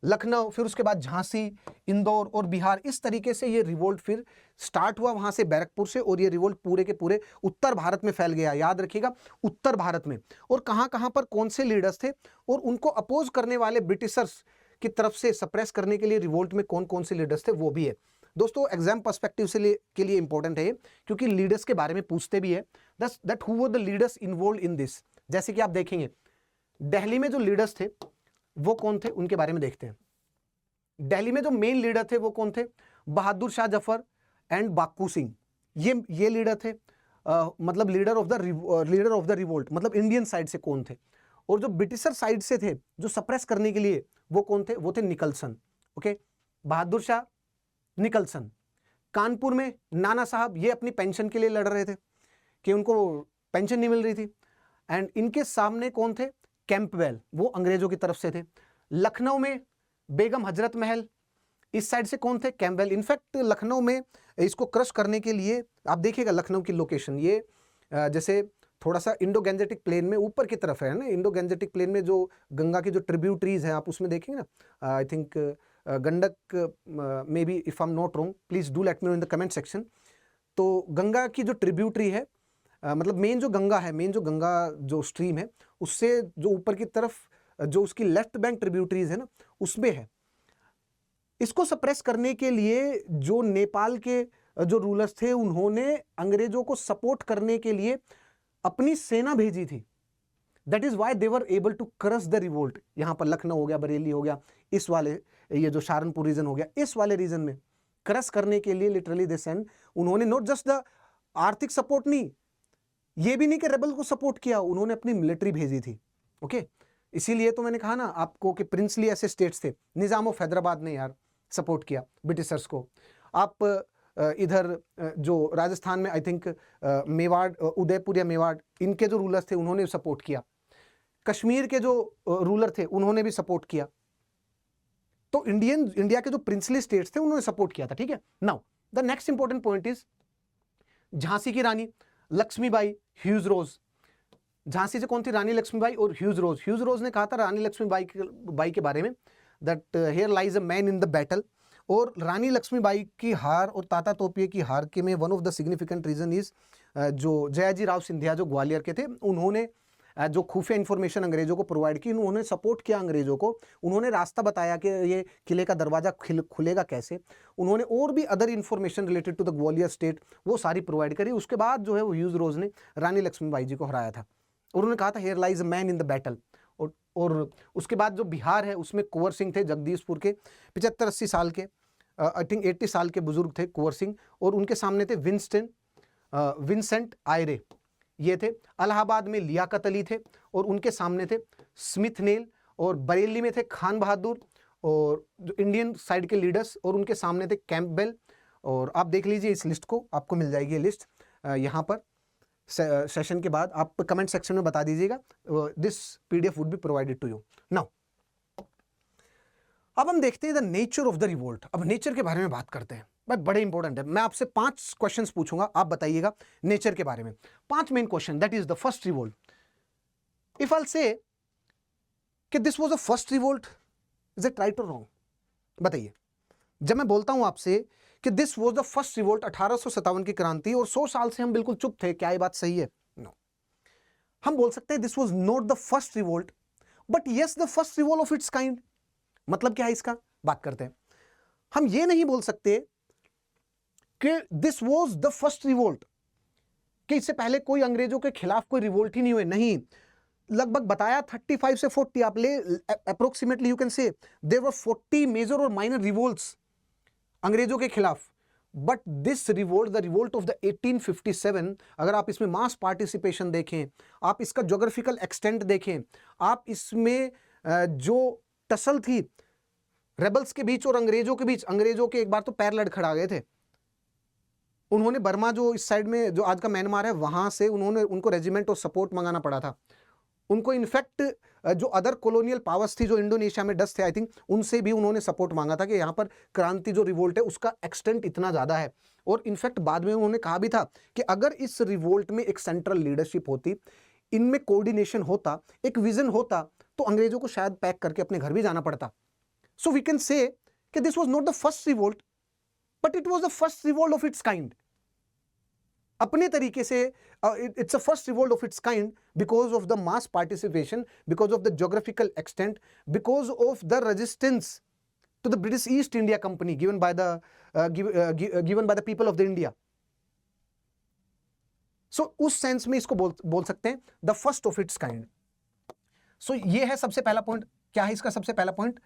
लखनऊ, फिर उसके बाद झांसी, इंदौर और बिहार। इस तरीके से ये रिवोल्ट फिर स्टार्ट हुआ वहां से बैरकपुर से, और ये रिवोल्ट पूरे के पूरे उत्तर भारत में फैल गया। याद रखिएगा, उत्तर भारत में। और कहां कहां पर कौन से लीडर्स थे और उनको अपोज करने वाले ब्रिटिशर्स की तरफ से सप्रेस करने के लिए रिवोल्ट में कौन कौन से लीडर्स थे वो भी है। दोस्तों एग्जाम पर्सपेक्टिव से के लिए इंपॉर्टेंट है क्योंकि लीडर्स के बारे में पूछते भी है, that who were the leaders involve in this. जैसे कि आप देखेंगे दिल्ली में जो लीडर्स थे वो कौन थे, उनके बारे में देखते हैं। दिल्ली में जो मेन लीडर थे वो कौन थे, बहादुर शाह जफर एंड बाक्कू सिंह, ये लीडर थे। मतलब लीडर ऑफ द रिवोल्ट, मतलब इंडियन साइड से कौन थे। और जो ब्रिटिशर साइड से थे जो सप्रेस करने के लिए, वो कौन थे, वो थे Nicholson. Okay, Bahadur Shah, Nicholson. Kanpur में नाना साहब, ये अपनी पेंशन के लिए लड़ रहे थे कि उनको पेंशन नहीं मिल रही थी। एंड इनके सामने कौन थे, कैंपबेल, वो अंग्रेजों की तरफ से थे। लखनऊ में बेगम हजरत महल, इस साइड से कौन थे, कैंपबेल। इनफैक्ट लखनऊ में इसको क्रश करने के लिए आप देखिएगा लखनऊ की लोकेशन, ये जैसे थोड़ा सा इंडो गैंजेटिक प्लेन में ऊपर की तरफ है ना। इंडो गैंजेटिक प्लेन में जो गंगा की जो ट्रिब्यूटरीज हैं आप उसमें देखेंगे ना, I think Gandak, may be if I am not wrong, please do let me no in the comment section. तो गंगा की जो ट्रिब्यूटरी है, मतलब मेन जो गंगा है, मेन जो गंगा जो स्ट्रीम है, उससे जो ऊपर की तरफ जो उसकी लेफ्ट बैंक ट्रिब्यूटरीज है ना, उसमें है। इसको सप्रेस करने के लिए जो नेपाल के जो रूलर्स थे, उन्होंने अंग्रेजों को सपोर्ट करने के लिए अपनी सेना भेजी थी। That is why they were able to crush the revolt. यहां पर लखनऊ हो गया, बरेली हो गया, इस वाले ये जो सहारनपुर रीजन हो गया, इस वाले रीजन में क्रश करने के लिए लिटरली दे सेंड, उन्होंने नॉट जस्ट द आर्थिक सपोर्ट, नहीं ये भी नहीं कि रेबल को सपोर्ट किया, उन्होंने अपनी मिलिट्री भेजी थी। ओके, इसीलिए तो मैंने कहा ना आपको कि प्रिंसली ऐसे स्टेट्स थे, निजाम ऑफ हैदराबाद ने यार सपोर्ट किया ब्रिटिशर्स को। आप इधर जो राजस्थान में आई थिंक मेवाड़, उदयपुर या मेवाड़, इनके जो रूलर्स थे उन्होंने सपोर्ट किया। कश्मीर के जो रूलर थे उन्होंने भी सपोर्ट किया। तो इंडिया के जो प्रिंसली स्टेट्स थे उन्होंने सपोर्ट किया था। ठीक है, now the next important point is Jhansi की रानी लक्ष्मीबाई ह्यूज रोज। झांसी से कौन थी, रानी लक्ष्मीबाई और ह्यूज रोज। ह्यूज रोज ने कहा था रानी लक्ष्मीबाई के बारे में that here lies a man in the battle. और रानी लक्ष्मीबाई की हार और ताता तोपिया की हार के में one of the significant reason is जो जयाजी राव सिंधिया जो ग्वालियर के थे, उन्होंने जो खुफिया इंफॉर्मेशन अंग्रेजों को प्रोवाइड की, उन्होंने सपोर्ट किया अंग्रेजों को, उन्होंने रास्ता बताया कि ये किले का दरवाजा खुलेगा कैसे, उन्होंने और भी other information related to the Gwalior state वो सारी प्रोवाइड करी। उसके बाद जो है वो ह्यूज रोज ने रानी लक्ष्मीबाई जी को हराया था। उन्होंने कहा था here lies a man in the battle. और उसके बाद जो बिहार है उसमें कुंवर सिंह थे, जगदीशपुर के 75-80 साल के, आई थिंक 80 साल के बुजुर्ग थे कुंवर सिंह, और उनके सामने थे विंसेंट आयरे, ये थे। इलाहाबाद में लियाकत अली थे और उनके सामने थे स्मिथ नेल, और बरेली में थे खान बहादुर और जो इंडियन साइड के लीडर्स, और उनके सामने थे कैंपबेल। और आप देख लीजिए इस लिस्ट को, आपको मिल जाएगी ये लिस्ट यहाँ पर सेशन के बाद। आप कमेंट सेक्शन में बता दीजिएगा, this PDF would be provided to you. Now अब हम देखते हैं the nature of the revolt. अब नेचर के बारे में बात करते हैं भाई, बड़े इंपॉर्टेंट है। मैं आपसे 5 क्वेश्चंस पूछूंगा, आप बताइएगा नेचर के बारे में। 5 main question, that is the first revolt. If I से कि this was the first revolt, is it right और रॉन्ग, बताइए। जब मैं बोलता हूं आपसे कि this was the first revolt, 1857 की क्रांति, और 100 साल से हम बिल्कुल चुप थे, क्या ये बात सही है? नो। हम बोल सकते हैं this was not the first revolt, but yes the first revolt of its kind. मतलब क्या है इसका, बात करते हैं। हम ये नहीं बोल सकते कि this was the first revolt, कि इससे पहले कोई अंग्रेजों के खिलाफ कोई रिवोल्ट ही नहीं हुए। नहीं, लगभग बताया 35 से 40, आप ले approximately you can say there were 40 major और माइनर रिवोल्ट्स अंग्रेजों के खिलाफ। But this revolt, the revolt of the 1857, अगर आप इसमें मास पार्टिसिपेशन देखें, आप इसका ज्योग्राफिकल एक्सटेंट देखें, आप इसमें जो टसल थी रेबल्स के बीच और अंग्रेजों के बीच, अंग्रेजों के एक बार तो पैर लड़खड़ा गए थे। उन्होंने बर्मा, जो इस साइड में जो आज का म्यांमार है, वहां से उन्होंने उनको रेजिमेंट और सपोर्ट मंगाना पड़ा था। उनको इनफैक्ट जो अदर कॉलोनियल पावर्स थी जो इंडोनेशिया में डच थे, आई थिंक उनसे भी उन्होंने सपोर्ट मांगा था कि यहाँ पर क्रांति जो रिवोल्ट है उसका एक्सटेंट इतना ज़्यादा है। और इनफैक्ट बाद में उन्होंने कहा भी था कि अगर इस रिवोल्ट में एक सेंट्रल लीडरशिप होती, इनमें कोऑर्डिनेशन होता, एक विजन होता, तो अंग्रेजों को शायद पैक करके अपने घर भी जाना पड़ता। सो वी कैन से कि this was not the first revolt, but it was the first revolt of its kind. अपने तरीके से it's a first revolt of its kind because of the mass participation, because of the geographical extent, because of the resistance to the British East India Company given by the people of the India. So उस सेंस में इसको बोल सकते हैं the first of its kind. So ये है सबसे पहला पॉइंट। क्या है इसका सबसे पहला पॉइंट?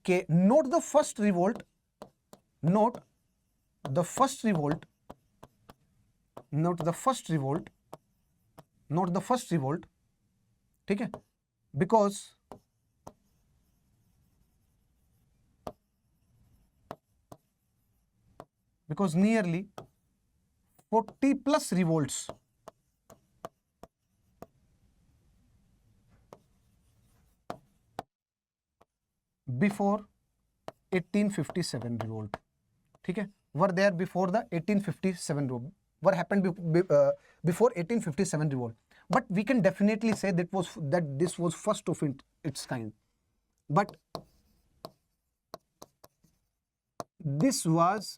कि note the first revolt, note the first revolt, note the first revolt, note the first revolt, ठीक है, because nearly 40 plus revolts before 1857 revolt, ठीक है, were there before the 1857 revolt, what happened before 1857 revolt, but we can definitely say that this was first of its kind, but this was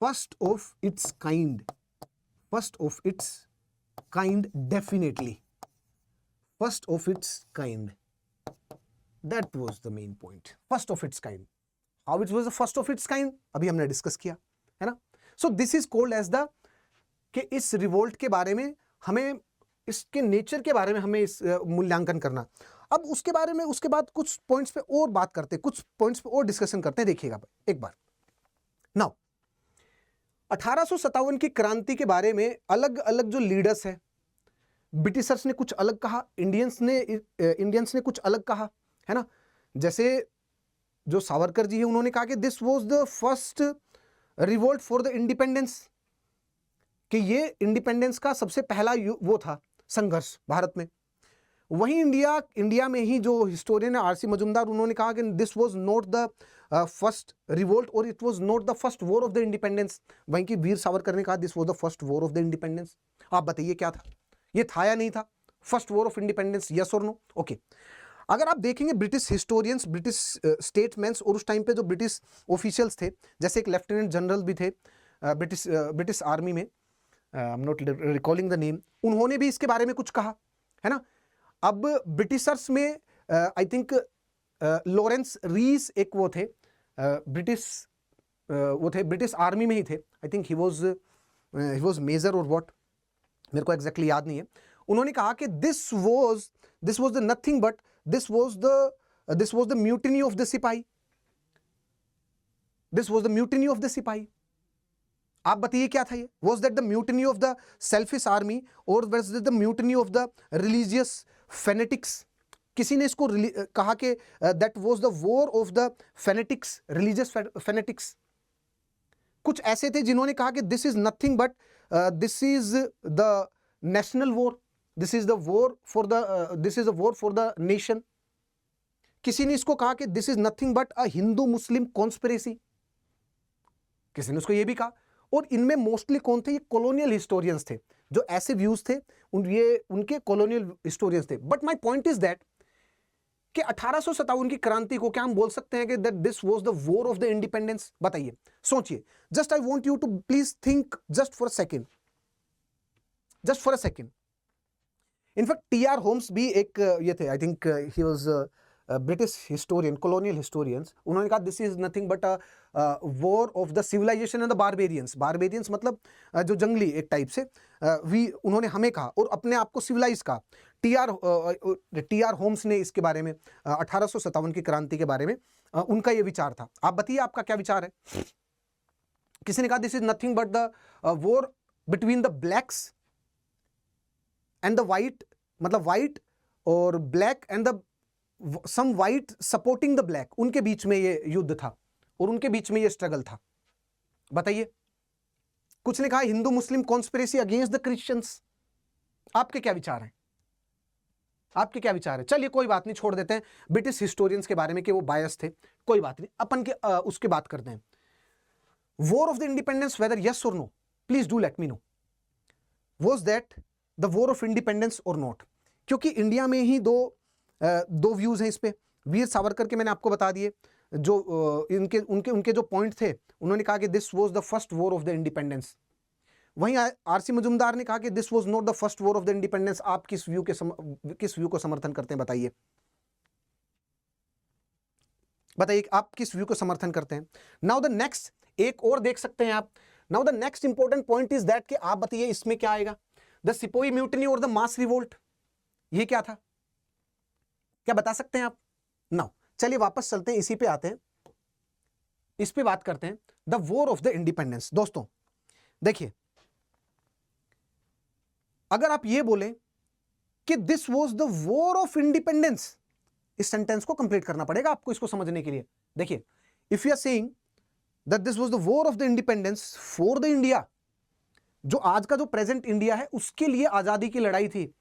first of its kind, first of its kind, definitely first of its kind, that was the main point, first of its kind. How it was the first of its kind अभी हमने डिस्कस किया है ना। so this is called as the कि इस रिवोल्ट के बारे में हमें, इसके नेचर के बारे में हमें इस मूल्यांकन करना। अब उसके बारे में उसके बाद कुछ पॉइंट्स पे और बात करते हैं, कुछ पॉइंट्स पे और डिस्कशन करते हैं। देखिएगा एक बार नाउ 1857 की क्रांति के बारे में अलग अलग जो लीडर्स हैं, ब्रिटिशर्स ने कुछ अलग कहा, इंडियंस ने कुछ अलग कहा, है ना। जैसे जो सावरकर जी है उन्होंने कहा कि this was the first revolt for the independence, कि ये इंडिपेंडेंस का सबसे पहला वो था संघर्ष भारत में। वहीं इंडिया में ही जो हिस्टोरियन है आरसी मजुमदार, उन्होंने कहा कि this was not the first revolt और it was not the first war of the independence. वहीं की वीर सावरकर ने कहा this was the first war of the independence. आप बताइए क्या था, ये था या नहीं था first war of independence, yes और नो? ओके, अगर आप देखेंगे ब्रिटिश हिस्टोरियंस, ब्रिटिश स्टेटमेंट्स और उस टाइम पे जो ब्रिटिश ऑफिशियल्स थे, जैसे एक लेफ्टिनेंट जनरल भी थे ब्रिटिश आर्मी में, I am not recalling the name, उन्होंने भी इसके बारे में कुछ कहा, है ना। अब ब्रिटिशर्स में आई थिंक लॉरेंस रीस एक वो थे, ब्रिटिश आर्मी में ही थे, I think he was major और व्हाट, मेरे को एग्जैक्टली याद नहीं है। उन्होंने कहा कि this was the nothing but this was the mutiny of the sipahi, this was the mutiny of the sipahi. आप बताइए क्या था ये? Was that the mutiny of the selfish army और was that the mutiny of the religious fanatics? किसी ने इसको कहा कि that was the war of the phonetics, religious phonetics. कुछ ऐसे थे जिन्होंने कहा कि this is nothing but this is the national war, this is the war for the nation. किसी ने इसको कहा कि this is nothing but a Hindu Muslim conspiracy, किसी ने उसको ये भी कहा। और इनमें मोस्टली कौन थे? ये कॉलोनियल हिस्टोरियंस थे, जो ऐसे व्यूज थे ये उनके कॉलोनियल हिस्टोरियंस थे। But my point is that कि 1857 की क्रांति को क्या हम बोल सकते हैं कि that this was the war of the independence? बताइए, सोचिए, just I want you to please think just for a second, just for a second. In fact T R. Holmes भी एक ये थे, I think he was British historian, colonial historians. उन्होंने कहा this is nothing but a war of the civilization and the barbarians. Barbarians मतलब जो जंगली एक टाइप से, उन्होंने हमें कहा और अपने आप को सिविलाइज कहा। टी.आर. होम्स ने इसके बारे में 1857 की क्रांति के बारे में उनका ये विचार था। आप बताइए आपका क्या विचार है? किसी ने कहा this is nothing but the war between the blacks and the white, मतलब वाइट और black and the some white supporting the black, उनके बीच में ये युद्ध था और उनके बीच में ये स्ट्रगल था। बताइए। कुछ ने कहा हिंदू मुस्लिम कॉन्स्पिरेसी अगेंस्ट द क्रिश्चियंस, आपके क्या विचार हैं? आपके क्या विचार है? चलिए कोई बात नहीं, छोड़ देते हैं ब्रिटिश हिस्टोरियंस के बारे में कि वो बायस थे, कोई बात नहीं, अपन के उसके बात करते हैं। War of the independence, whether yes और no, please do let me know, was that the war of independence और नॉट? क्योंकि इंडिया में ही दो व्यूज हैं इस पे। वीर सावरकर के मैंने आपको बता दिए, जो इनके उनके उनके जो पॉइंट थे, उन्होंने कहा कि this was the first war of the independence. वहीं आरसी मजुमदार ने कहा कि this was not the first war of the independence. आप किस व्यू को समर्थन करते हैं? बताइए, बताइए आप किस व्यू को समर्थन करते हैं? नाउ द नेक्स्ट, एक और देख सकते हैं आप। Now the next important point is that कि आप बताइए इसमें क्या आएगा? द सिपोई म्यूटिनी और द मास रिवोल्ट, ये क्या था? क्या बता सकते हैं आप? नाउ चलिए वापस चलते हैं, इसी पे आते हैं, इस पे बात करते हैं, the war of the independence. दोस्तों देखिए, अगर आप ये बोले कि this was the war of independence, इस सेंटेंस को कंप्लीट करना पड़ेगा आपको इसको समझने के लिए। देखिए, if you are saying that this was the war of the independence for the India, जो आज का जो प्रेजेंट इंडिया है उसके लिए आजादी की लड़ाई थी,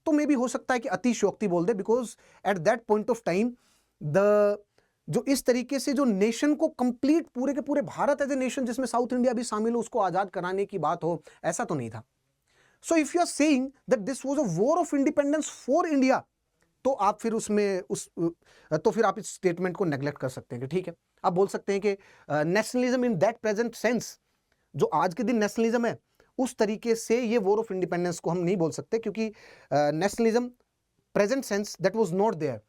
तो मे भी हो सकता है कि अतिशयोक्ति बोल दे, because at that point of time जो इस तरीके से जो नेशन को कंप्लीट पूरे के पूरे भारत एज ए नेशन जिसमें साउथ इंडिया भी शामिल हो उसको आजाद कराने की बात हो, ऐसा तो नहीं था। So if you are saying that this was a war of independence for India, तो आप फिर तो फिर आप इस स्टेटमेंट को नेग्लेक्ट कर सकते हैं कि ठीक है, आप बोल सकते हैं कि nationalism in that present sense, जो आज के दिन नेशनलिज्म है उस तरीके से ये वॉर ऑफ इंडिपेंडेंस को हम नहीं बोल सकते, क्योंकि nationalism present sense that was not there.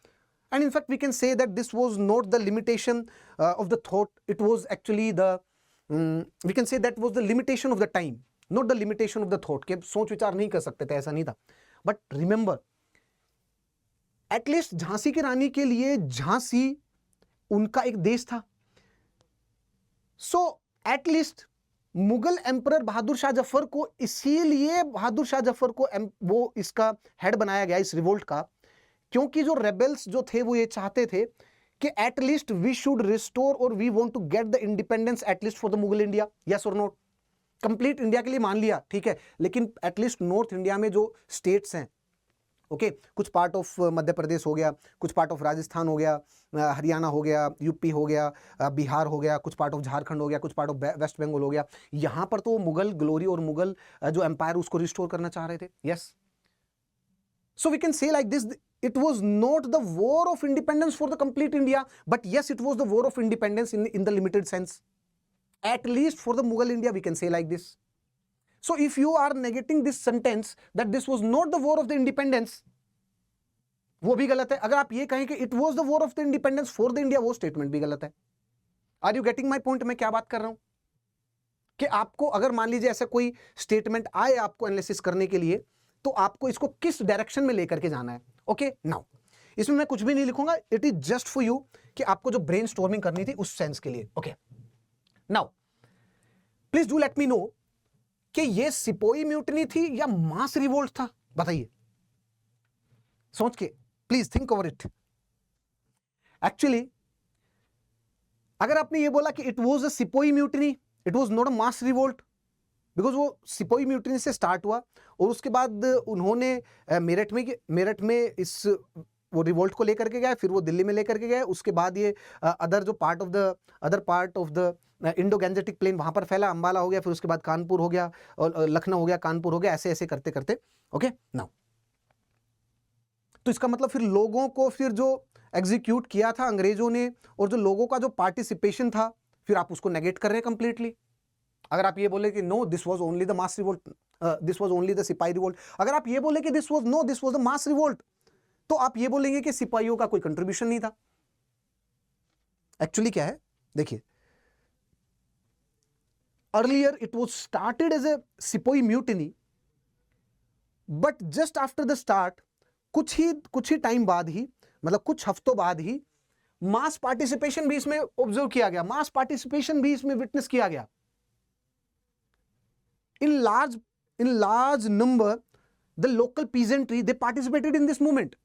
And in fact, we can say that this was not the limitation of the thought. It was actually we can say that was the limitation of the time, not the limitation of the thought. कि सोच विचार नहीं कर सकते थे, ऐसा नहीं था। But remember, at least Jhansi की रानी के लिए झांसी उनका एक देश था। So at least Mughal emperor Bahadur Shah Zafar को, इसीलिए बहादुर शाह जफर को वो इसका हेड बनाया गया इस रिवोल्ट का, क्योंकि जो रेबेल्स जो थे वो ये चाहते थे कि एटलीस्ट वी शुड रिस्टोर और we want to get the independence at least for the Mughal India. Yes और नॉट? कंप्लीट इंडिया के लिए मान लिया, ठीक है, लेकिन एटलीस्ट नॉर्थ इंडिया में जो स्टेट्स हैं, ओके, कुछ पार्ट ऑफ मध्य प्रदेश हो गया, कुछ पार्ट ऑफ राजस्थान हो गया, हरियाणा हो गया, यूपी हो गया, बिहार हो गया, कुछ पार्ट ऑफ झारखंड हो गया, कुछ पार्ट ऑफ वेस्ट बंगाल हो गया, यहां पर तो मुगल ग्लोरी और मुगल जो एम्पायर उसको रिस्टोर करना चाह रहे थे। Yes, so we can say like this, it was not the war of independence for the complete India, but yes, it was the war of independence in the limited sense, at least for the Mughal India, we can say like this. So if you are negating this sentence that this was not the war of the independence, वो भी गलत है। अगर आप ये कहें कि it was the war of the independence for the India, वो स्टेटमेंट भी गलत है। Are you getting my point? मैं क्या बात कर रहा हूं कि आपको अगर मान लीजिए ऐसा कोई स्टेटमेंट आए आपको एनालिसिस करने के लिए, तो आपको इसको किस डायरेक्शन में लेकर के जाना है। ओके, नाउ इसमें मैं कुछ भी नहीं लिखूंगा, it is just for you कि आपको जो ब्रेन स्टॉर्मिंग करनी थी उस सेंस के लिए। Okay, now please do let me no कि ये सिपोई म्यूटनी थी या मास रिवोल्ट था? बताइए, सोच के please think over it. Actually अगर आपने ये बोला कि it was a sepoy mutiny, it was not a mass revolt, because वो सिपोई म्यूटनी से स्टार्ट हुआ और उसके बाद उन्होंने मेरठ में इस वो रिवोल्ट को लेकर के गए, फिर वो दिल्ली में लेकर के गए, उसके बाद ये other part of the Indo Gangetic plain वहां पर फैला, अंबाला हो गया, फिर उसके बाद कानपुर हो गया और लखनऊ हो गया, कानपुर हो गया, ऐसे ऐसे करते करते। ओके, नाउ तो इसका मतलब फिर लोगों को फिर जो एग्जीक्यूट किया था अंग्रेजों ने और जो लोगों का जो पार्टिसिपेशन था, फिर आप उसको नेगेट कर रहे हैं कंप्लीटली। अगर आप ये बोले कि no this was only the mass revolt, this was only the sipahi revolt, अगर आप ये बोले कि this was the mass revolt, तो आप ये बोलेंगे कि सिपाहियों का कोई कंट्रीब्यूशन नहीं था। एक्चुअली क्या है, देखिए, earlier it was started as a sepoy mutiny, but just after the start, कुछ ही टाइम बाद ही, मतलब कुछ हफ्तों बाद ही, मास पार्टिसिपेशन भी इसमें ऑब्जर्व किया गया, मास पार्टिसिपेशन भी इसमें विटनेस किया गया। In large number, the local peasantry, they participated in this movement.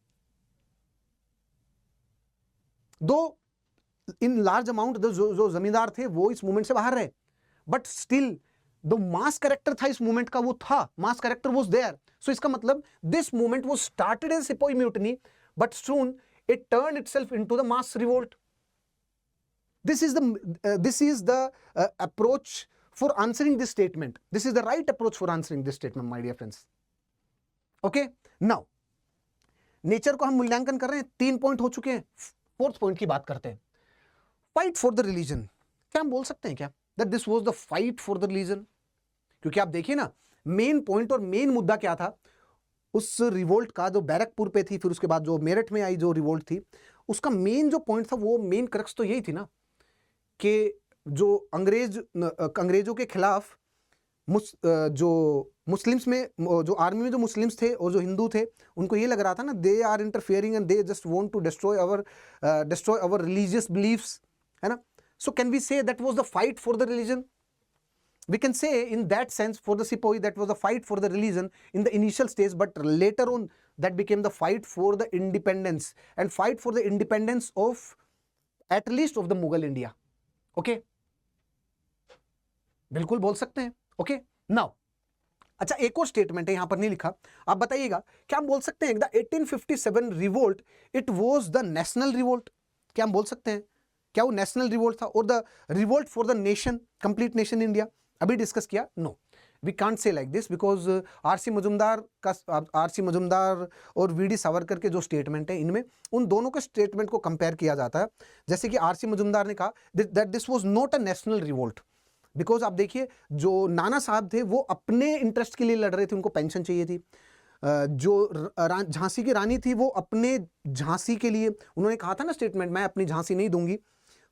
Though in large amount, जो जमींदार थे वो इस मूवमेंट से बाहर रहे, but still the mass character था इस मूवमेंट का, वो था, mass character was there. So इसका मतलब this movement was started as सिपाही mutiny but soon it turn itself into the mass revolt. This is the approach for answering this statement. This is the right approach for answering this statement, my dear friends. Okay, now nature को हम मूल्यांकन कर रहे हैं, 3 पॉइंट हो चुके हैं, 4th पॉइंट की बात करते हैं। फाइट फॉर द रिलीजन, क्या हम बोल सकते हैं क्या that this was the fight for the religion? क्योंकि आप देखिए ना, मेन पॉइंट और मेन मुद्दा क्या था उस रिवोल्ट का, जो बैरकपुर पे थी, फिर उसके बाद जो मेरठ में आई जो रिवोल्ट थी, उसका मेन जो पॉइंट था, वो मेन क्रक्स तो यही थी ना कि जो अंग्रेजों के खिलाफ जो मुस्लिम्स में, जो आर्मी में जो मुस्लिम्स थे और जो हिंदू थे, उनको ये लग रहा था ना, they are interfering and they just want to destroy our religious beliefs, है ना। So can we say that was the fight for the religion? We can say in that sense for the Sepoy that was a fight for the religion in the initial stage, but later on that became the fight for the independence and fight for the independence of at least of the Mughal India. Okay, बिल्कुल बोल सकते हैं। ओके, नाउ अच्छा, एक और स्टेटमेंट है, यहां पर नहीं लिखा, आप बताइएगा, क्या हम बोल सकते हैं the 1857 revolt it was the national revolt? क्या हम बोल सकते हैं क्या वो नेशनल रिवोल्ट था और the revolt for the nation, complete nation India? अभी डिस्कस किया, no, we can't say like this because RC Majumdar और वीडी सावरकर के जो स्टेटमेंट है, इनमें उन दोनों के स्टेटमेंट को कंपेयर किया जाता है। जैसे कि आरसी मजुमदार ने कहा that this was not a national revolt, because आप देखिए जो नाना साहब थे वो अपने इंटरेस्ट के लिए लड़ रहे थे, उनको पेंशन चाहिए थी। जो झांसी की रानी थी वो अपने झांसी के लिए, उन्होंने कहा था ना स्टेटमेंट, मैं अपनी झांसी नहीं दूंगी,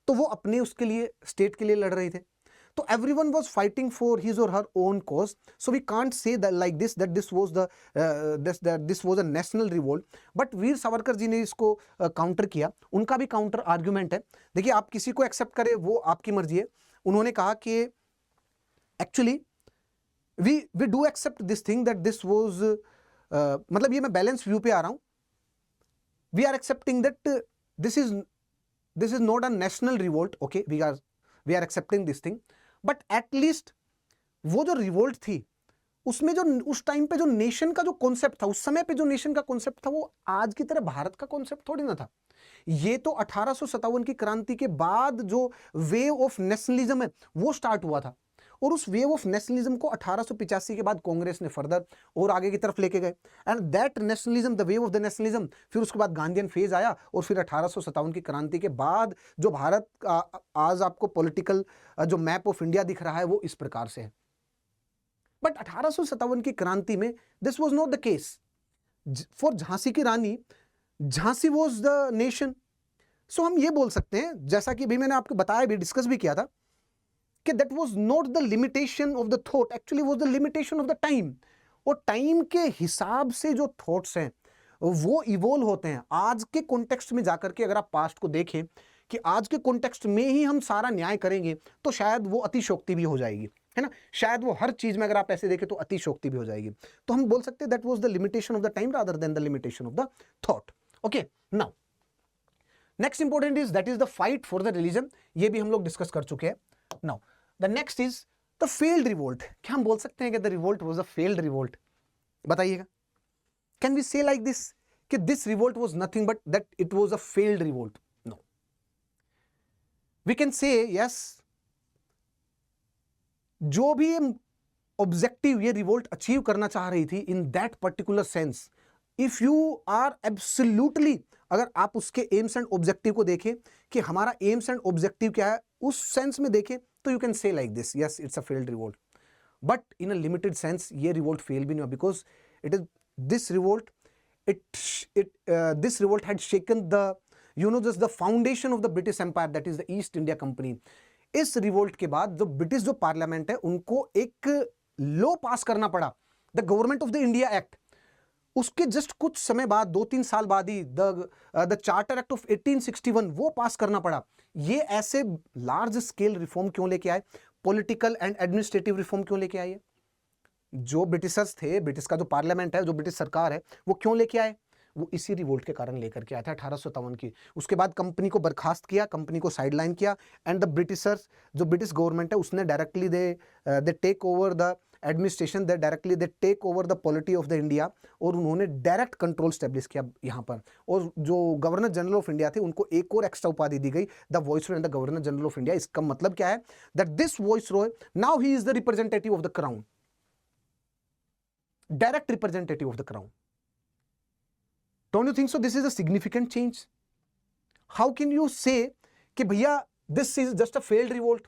तो वो अपने उसके लिए, स्टेट के लिए लड़ रहे थे। तो everyone was fighting for his or her own cause, so we can't say that like this that this was a national revolt. but Veer Savarkar ji ने इसको काउंटर किया, उनका भी काउंटर आर्गुमेंट है। देखिए, आप किसी को एक्सेप्ट करें वो आपकी मर्जी है। उन्होंने कहा कि actually we do accept this thing that this was मतलब ये मैं बैलेंस व्यू पे आ रहा हूं, we are accepting that this is not a national revolt, okay, we are accepting this thing, but at least वो जो रिवोल्ट थी उसमें जो उस टाइम पे जो नेशन का जो कॉन्सेप्ट था, उस समय पे जो नेशन का कॉन्सेप्ट था, वो आज की तरह भारत का कॉन्सेप्ट थोड़ी ना था। ये तो 1857 की क्रांति के बाद जो वेव ऑफ नेशनलिज्म है वो स्टार्ट हुआ था, और उस वेव ऑफ नेशनलिज्म को 1885 के बाद कांग्रेस ने फर्दर और आगे की तरफ लेके गए, and that nationalism, the wave of the nationalism, फिर उसके बाद गांधीयन फेज आया, और फिर 1857 की क्रांति के बाद जो भारत का आज आपको पॉलिटिकल जो मैप ऑफ इंडिया दिख रहा है वो इस प्रकार से है। बट 1857 की क्रांति में this was not the case for Jhansi की रानी, झांसी वाज द नेशन। सो हम ये बोल सकते हैं, जैसा कि भी मैंने आपको बताया, भी डिस्कस भी किया था, कि that was not the limitation of the thought, actually was the limitation of the time। और टाइम के हिसाब से जो थॉट्स हैं वो इवोल्व होते हैं। आज के कॉन्टेक्स्ट में जाकर के अगर आप पास्ट को देखें कि आज के कॉन्टेक्स्ट में ही हम सारा न्याय करेंगे तो शायद वो अतिशोक्ति भी हो जाएगी, है ना। शायद वो हर चीज में अगर आप ऐसे देखें तो अतिशोक्ति भी हो जाएगी। तो हम बोल सकते हैं that was the limitation of the time rather than the limitation of the thought. Okay, now next important is that is the fight for the religion. ये भी हम लोग डिस्कस कर चुके हैं। Now the next is the failed revolt. क्या हम बोल सकते हैं कि the revolt was a failed revolt? बताइएगा, कैन वी से लाइक दिस कि this revolt was nothing but that it was a failed revolt? No, we can say yes, जो भी ऑब्जेक्टिव ये रिवोल्ट अचीव करना चाह रही थी in that particular sense, if you are absolutely, अगर आप उसके एम्स एंड ऑब्जेक्टिव को देखें कि हमारा एम्स एंड ऑब्जेक्टिव क्या है, उस सेंस में देखें, तो you can say like this, yes it's a failed revolt. But in a limited sense ये रिवोल्ट फेल भी नहीं हुआ, because it is this revolt, this revolt had shaken the, just the foundation of the British Empire, that is the East India Company। इस रिवोल्ट के बाद जो ब्रिटिश जो पार्लियामेंट है उनको एक लॉ पास करना पड़ा, the government of the India act. उसके जस्ट कुछ समय बाद, 2-3 साल बाद ही द चार्टर एक्ट ऑफ 1861 वो पास करना पड़ा। ये ऐसे लार्ज स्केल रिफॉर्म क्यों लेके आए? पॉलिटिकल एंड एडमिनिस्ट्रेटिव रिफॉर्म क्यों लेके आए? जो ब्रिटिशर्स थे, ब्रिटिश का जो पार्लियामेंट है, जो ब्रिटिश सरकार है, वो क्यों लेके आए? वो इसी रिवोल्ट के कारण लेकर के आया था 1857 की। उसके बाद कंपनी को बर्खास्त किया, कंपनी को साइडलाइन किया, एंड द ब्रिटिशर्स, जो ब्रिटिश गवर्नमेंट है उसने directly they take over the administration, they directly they take over the polity of the India, और उन्होंने डायरेक्ट कंट्रोल स्टेब्लिश किया यहाँ पर। और जो गवर्नर जनरल ऑफ इंडिया थे उनको एक और एक्स्ट्रा उपाधि दी गई, the viceroy and the governor general of India. इसका मतलब क्या है? That this viceroy now he is the representative of the crown, direct representative of the crown. Don't you think so? This is a significant change. How can you से कि भैया this is just a failed revolt?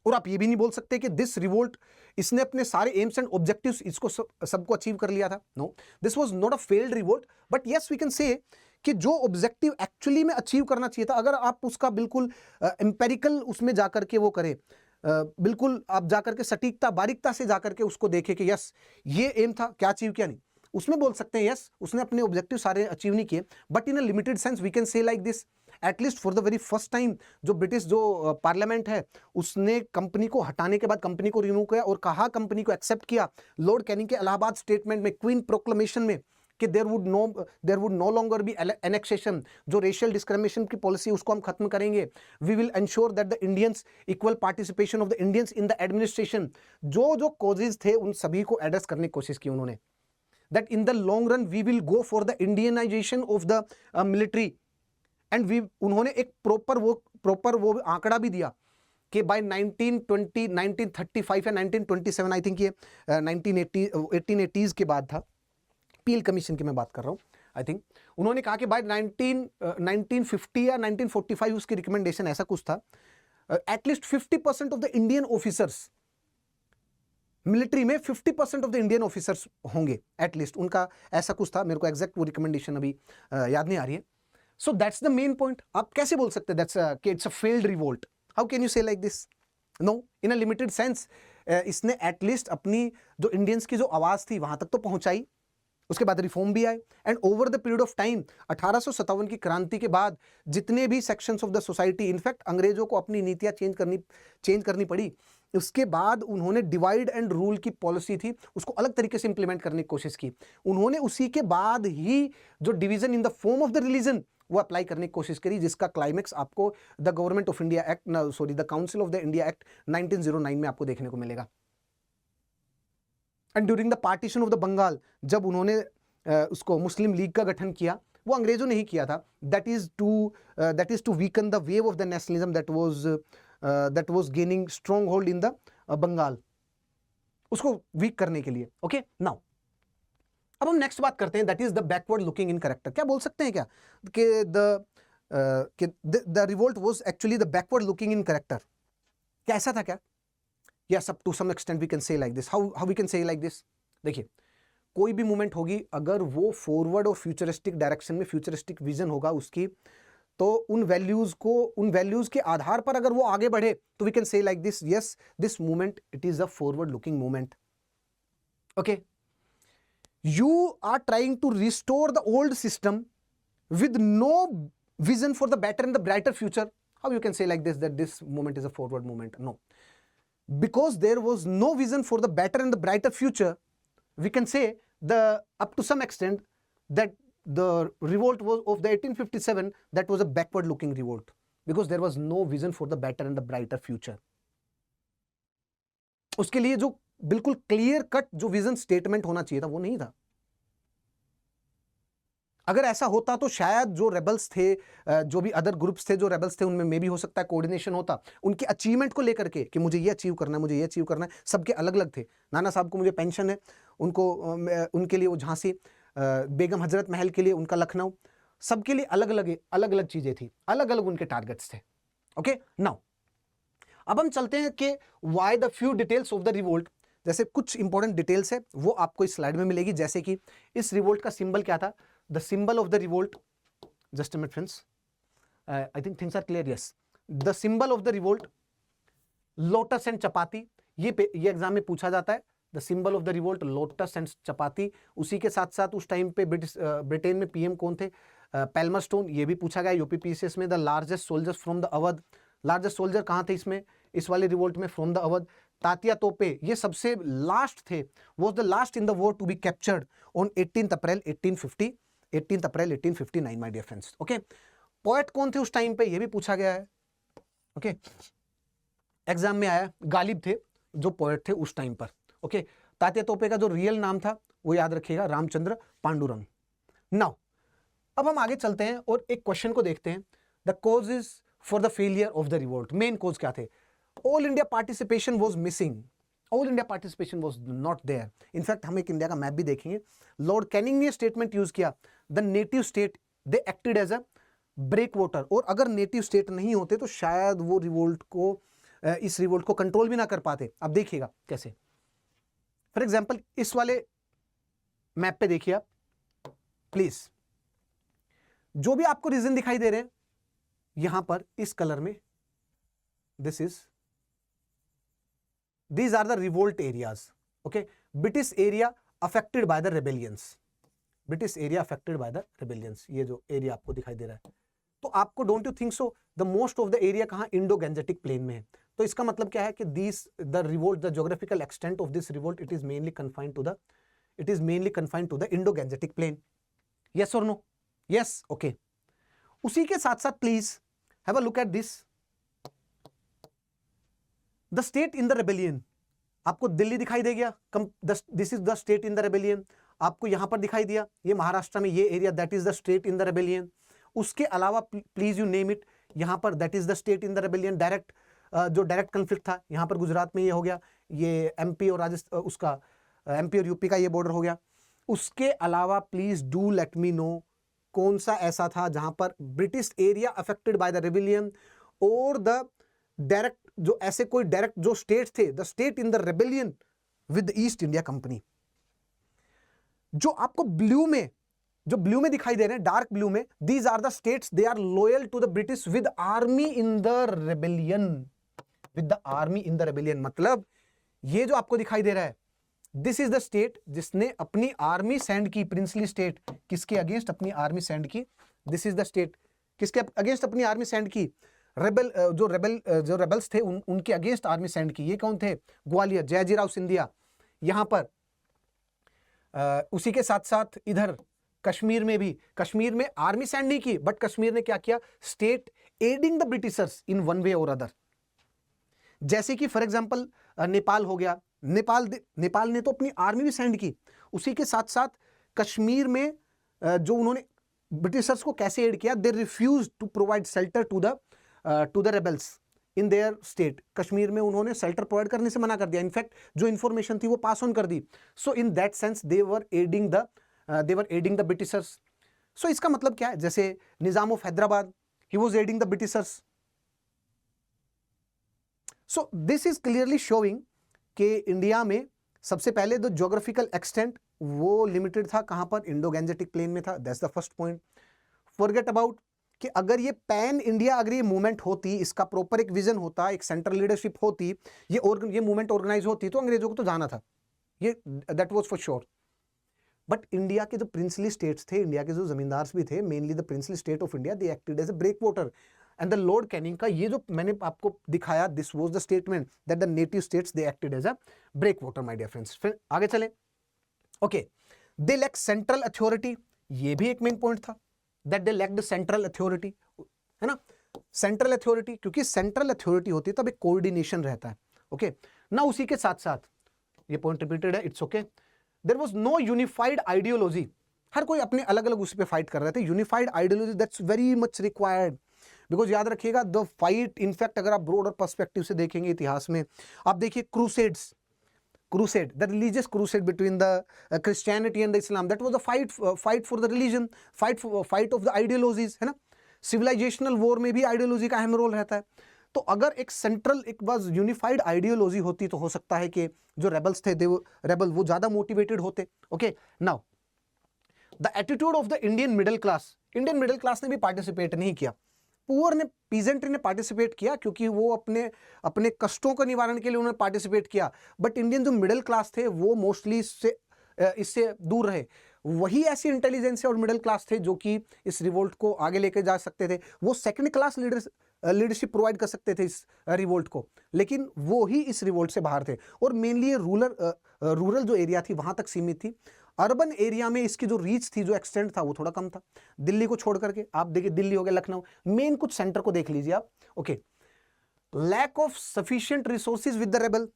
और आप ये भी नहीं बोल सकते कि दिस रिवोल्ट, इसने अपने सारे एम्स एंड ऑब्जेक्टिव्स इसको सबको अचीव कर लिया था। No, this was not a failed revolt, but yes we can say कि जो ऑब्जेक्टिव एक्चुअली में अचीव करना चाहिए था, अगर आप उसका बिल्कुल एम्पेरिकल उसमें जाकर के वो करें, बिल्कुल आप जाकर के सटीकता बारीकता से जाकर के उसको देखें कि यस ये एम था, क्या अचीव किया नहीं, उसमें बोल सकते हैं यस उसने अपने ऑब्जेक्टिव सारे अचीव नहीं किए। But in a limited sense we can say like this, at least for the very first time जो ब्रिटिश जो पार्लियामेंट है उसने कंपनी को हटाने के बाद कंपनी को रिमूव किया और कहा, कंपनी को एक्सेप्ट किया लॉर्ड कैनिंग के इलाहाबाद स्टेटमेंट में, क्वीन प्रोक्लेमेशन में, कि there would no longer be annexation, जो रेशियल डिस्क्रिमिनेशन की पॉलिसी उसको हम खत्म करेंगे। We will ensure that the Indians equal participation of the Indians in the administration. जो जो कॉजेज थे उन सभी को एड्रेस करने की कोशिश की उन्होंने। That in the long run we will go for the Indianization of the military, and उन्होंने एक प्रॉपर वो आंकड़ा भी दिया कि बाय 1920 1935 या 1927, आई थिंक ये 1880s के बाद था, पील कमीशन की मैं बात कर रहा हूँ, आई थिंक उन्होंने कहा कि बाय 1950 या 1945 उसकी रिकमेंडेशन ऐसा कुछ था, at least 50% of the Indian officers, military में 50% ऑफ द इंडियन ऑफिसर्स होंगे एटलीस्ट, उनका ऐसा कुछ था। मेरे को एग्जैक्ट वो रिकमेंडेशन अभी याद नहीं आ रही है। So that's the main point. आप कैसे बोल सकते हैं दैट्स कि it's a failed revolt? How can you say like this? No, in a limited sense इसने एटलीस्ट अपनी जो इंडियंस की जो आवाज थी वहां तक तो पहुंचाई, उसके बाद रिफॉर्म भी आए, and over the period of time 1857 की क्रांति के बाद जितने भी sections of the society, in fact अंग्रेजों को अपनी नीतियां चेंज करनी पड़ी, उसके बाद उन्होंने डिवाइड एंड रूल की पॉलिसी थी उसको अलग तरीके से इंप्लीमेंट करने की कोशिश की। उन्होंने उसी के बाद ही जो division in the form of the religion वो अप्लाई करने की कोशिश करी, जिसका क्लाइमेक्स आपको the government of India act, the council of the India act 1909 में आपको देखने को मिलेगा। And during the partition of the Bengal, जब उन्होंने उसको मुस्लिम लीग का गठन किया, वो अंग्रेजों ने ही किया था, that is to weaken the wave of the nationalism that was gaining strong hold in the Bengal, उसको वीक करने के लिए। ओके, नाउ अब हम नेक्स्ट बात करते हैं, that is the backward looking in character. क्या बोल सकते हैं क्या कि the revolt was actually the backward looking in character? क्या ऐसा था क्या? Yes, up to some extent we can say like this. How we can say like this? देखिए, कोई भी मूवमेंट होगी अगर वो फॉरवर्ड और फ्यूचरिस्टिक डायरेक्शन में, फ्यूचरिस्टिक विजन होगा उसकी, तो उन वैल्यूज के आधार पर अगर वो आगे बढ़े तो we can say like this, yes this movement it is a forward looking movement. Okay, you are trying to restore the old system with no vision for the better and the brighter future. How you can say like this that this movement is a forward movement? No, because there was no vision for the better and the brighter future, we can say up to some extent that the revolt was of the 1857, that was a backward looking revolt, because there was no vision for the better and the brighter future. उसके लिए जो बिल्कुल क्लियर कट जो विजन स्टेटमेंट होना चाहिए था वो नहीं था। अगर ऐसा होता तो शायद जो रेबल्स थे, जो भी अदर ग्रुप्स थे जो रेबल्स थे, उनमें मे भी हो सकता है कोऑर्डिनेशन होता उनके अचीवमेंट को लेकर के कि मुझे ये अचीव करना है, मुझे ये अचीव करना है। सबके अलग अलग थे। नाना साहब को मुझे पेंशन है, उनको उनके लिए वो झांसी, बेगम हजरत महल के लिए उनका लखनऊ, सबके लिए अलग अलग चीजें थी, अलग अलग उनके टारगेट्स थे। ओके, नाउ अब हम चलते हैं कि why the few details of the revolt. जैसे कुछ इंपॉर्टेंट डिटेल्स है वो आपको इस स्लाइड में मिलेगी, जैसे कि इस रिवोल्ट का सिंबल क्या था। The symbol of the revolt, just a minute friends, I think things are clear. Yes, the symbol of the revolt, lotus and chapati, ये एग्जाम में पूछा जाता है। The symbol of the revolt, lotus and chapati। उसी के साथ साथ उस टाइम पे ब्रिटेन में पीएम कौन थे? पैल्मरस्टोन, ये भी पूछा गया यूपीपीसीएस में। The largest soldiers from the Awadh, largest soldier कहाँ थे इसमें, इस वाले रिवोल्ट में? From the Awadh. तात्या तोपे, ये सबसे लास्ट थे, was the last in the war to be captured on 18 April 1850। 18 April 1859 my dear friends. Okay, poet कौन थे उस टाइम पे, ये भी पूछा गया है। ओके, एग्जाम में आया, गालिब थे जो पोएट थे उस टाइम पर। ओके, तात्या तोपे का जो रियल नाम था वो याद रखिएगा, रामचंद्र पांडुरंग। नाउ अब हम आगे चलते हैं और एक क्वेश्चन को देखते हैं, the causes for the failure of the revolt. Main cause क्या थे? All India participation was missing, all India participation was not there. In fact हम एक इंडिया का मैप भी देखेंगे, लॉर्ड कैनिंग ने स्टेटमेंट यूज किया, the native state they acted as a breakwater, और अगर नेटिव स्टेट नहीं होते तो शायद वो रिवोल्ट को, इस रिवोल्ट को कंट्रोल भी ना कर पाते। अब देखिएगा कैसे। फॉर एग्जाम्पल इस वाले मैप पे देखिए आप प्लीज, जो भी आपको रीजन दिखाई दे रहे हैं यहां पर इस कलर में, these are the revolt areas. Okay, British area affected by the rebellions, British area affected by the rebellions, ये जो एरिया आपको दिखाई दे रहा है, तो आपको don't you think so the most of the area कहां, इंडो गैंजेटिक प्लेन में है। तो इसका मतलब क्या है कि the revolt, the geographical extent of this revolt, it is mainly confined to the Indo Gangetic plain. Yes और नो? Yes, okay. उसी के साथ साथ please have a look at this, the state in the rebellion. आपको दिल्ली दिखाई दे गया, this is the state in the rebellion. आपको यहां पर दिखाई दिया, ये महाराष्ट्र में ये area, that is the state in the rebellion. उसके अलावा प्लीज यू नेम इट, यहां पर that is the state in the rebellion. Direct जो डायरेक्ट कन्फ्लिक्ट था यहां पर गुजरात में ये हो गया, ये एमपी और राजस्थान, उसका एमपी और यूपी का ये बॉर्डर हो गया। उसके अलावा please do let me no कौन सा ऐसा था जहां पर British area affected by the rebellion और द डायरेक्ट, जो ऐसे कोई डायरेक्ट जो स्टेट थे, the state in the rebellion with the east India company. जो आपको ब्लू में, जो ब्लू में दिखाई दे रहे हैं, डार्क ब्लू में, these are the states they are loyal to the British with army in the rebellion, with the army in the rebellion. मतलब ये जो आपको दिखाई दे रहा है, दिस इज द स्टेट जिसने अपनी आर्मी सेंड की, प्रिंसली स्टेट, किसके अगेंस्ट अपनी आर्मी सेंड की? दिस इज द स्टेट किसके अगेंस्ट अपनी आर्मी सेंड की? जो रेबल्स थे उनके अगेंस्ट आर्मी सेंड की। ये कौन थे? ग्वालियर, जयाजीराव सिंधिया। यहां पर उसी के साथ साथ इधर कश्मीर में भी, कश्मीर में आर्मी सेंड नहीं की, बट कश्मीर ने क्या किया? State adding the Britishers in one way और अदर। जैसे कि फॉर एग्जांपल नेपाल हो गया, नेपाल ने तो अपनी आर्मी भी सेंड की। उसी के साथ साथ कश्मीर में जो उन्होंने ब्रिटिशर्स को कैसे एड किया? They refuse to provide shelter to the rebels in their state. Kashmir में उन्होंने शेल्टर प्रोवाइड करने से मना कर दिया, इनफैक्ट जो इंफॉर्मेशन थी वो पास ऑन कर दी। So in that sense they were aiding the Britishers. So इसका मतलब क्या है? जैसे Nizam of Hyderabad, he was aiding the Britishers. So this is clearly showing कि इंडिया में सबसे पहले जो ज्योग्राफिकल एक्सटेंट वो लिमिटेड था, कहां पर? इंडो गैंजेटिक प्लेन में था। That's the first point. Forget about कि अगर ये पैन इंडिया, अगर ये मूवमेंट होती, इसका प्रॉपर एक विजन होता, एक सेंट्रल लीडरशिप होती, ये मूवमेंट ऑर्गेनाइज होती, तो अंग्रेजों को तो जाना था, ये that was for sure. But India के जो प्रिंसली स्टेट्स थे, इंडिया के जो जमींदार्स भी थे, mainly the princely state of India, they acted as a breakwater. And the Lord Canning का ये जो मैंने आपको दिखाया, this was the statement that the native states they acted as a breakwater my dear friends. फिर आगे चलें। Okay, they lack central authority, ये भी एक मेन पॉइंट था, that they lack the central authority, है ना? सेंट्रल अथॉरिटी, क्योंकि सेंट्रल अथॉरिटी होती है तब एक कोऑर्डिनेशन रहता है। ओके ना, उसी के साथ साथ ये पॉइंट रिपीटेड है, it's okay. There was no unified ideology, हर कोई अपने अलग अलग उस पे फाइट कर रहे थे। Unified ideology that's very much required, because याद रखिएगा द फाइट, इनफैक्ट अगर आप ब्रॉडर पर्सपेक्टिव से देखेंगे इतिहास में, आप देखिए crusades, the religious crusade between the Christianity and the Islam, that was a fight for the religion, fight of the ideologies, है ना? सिविलाइजेशनल वॉर में भी आइडियोलॉजी का अहम रोल रहता है। तो अगर एक सेंट्रल, एक बार यूनिफाइड आइडियोलॉजी होती तो हो सकता है कि जो रेबल्स थे, वो ज्यादा मोटिवेटेड होते। Okay, now the attitude of the Indian middle class ने भी पार्टिसिपेट नहीं किया। पुअर ने, पीजेंट्री ने पार्टिसिपेट किया क्योंकि वो अपने कष्टों का निवारण के लिए उन्होंने पार्टिसिपेट किया, बट इंडियन जो मिडिल क्लास थे वो मोस्टली इससे दूर रहे। वही ऐसी इंटेलिजेंस और मिडिल क्लास थे जो कि इस रिवोल्ट को आगे लेके जा सकते थे, वो सेकंड क्लास लीडरशिप प्रोवाइड कर सकते थे इस रिवोल्ट को, लेकिन वो ही इस रिवोल्ट से बाहर थे। और मेनली रूरल जो एरिया थी वहां तक सीमित थी। अर्बन एरिया में इसकी जो रीच थी, जो एक्सटेंट था, वो थोड़ा कम था। दिल्ली को छोड़ करके आप देखिए, दिल्ली हो गया, लखनऊ, मेन कुछ सेंटर को देख लीजिए आप। Okay, lack of sufficient resources with the rebel.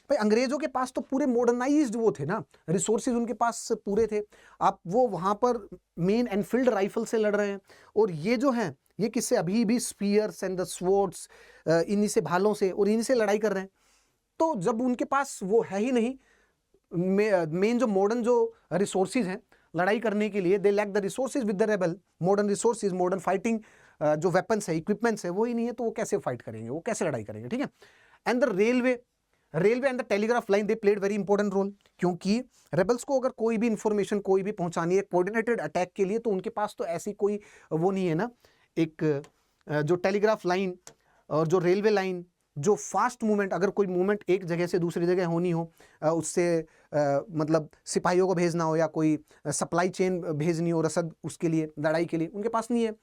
भाई अंग्रेजों के पास तो पूरे मॉडर्नाइज्ड वो थे ना, रिसोर्सेज उनके पास पूरे थे। आप वो वहां पर मेन एनफील्ड राइफल से लड़ रहे हैं, और ये जो हैं ये किससे, अभी भी स्पीयर्स एंड द स्वॉर्ड्स, इन्हीं से, भालों से और इन्हीं से लड़ाई कर रहे हैं। तो जब उनके पास वो है ही नहीं, मेन जो मॉडर्न जो रिसोर्सेज हैं लड़ाई करने के लिए, they lack the resources with the rebel, modern resources, modern fighting जो वेपन्स है, इक्विपमेंट्स है, वो ही नहीं है, तो वो कैसे फाइट करेंगे, वो कैसे लड़ाई करेंगे, ठीक है। And the railway and the telegraph line, they played very important role, क्योंकि रेबल्स को अगर कोई भी इंफॉर्मेशन कोई भी पहुंचानी है कोऑर्डिनेटेड अटैक के लिए, तो उनके पास तो ऐसी कोई वो नहीं है ना, एक जो टेलीग्राफ लाइन और जो रेलवे लाइन, जो फास्ट मूवमेंट, अगर कोई मूवमेंट एक जगह से दूसरी जगह होनी हो, उससे मतलब सिपाहियों को भेजना हो या कोई सप्लाई चेन भेजनी हो, रसद उसके लिए, लड़ाई के लिए, उनके पास नहीं है।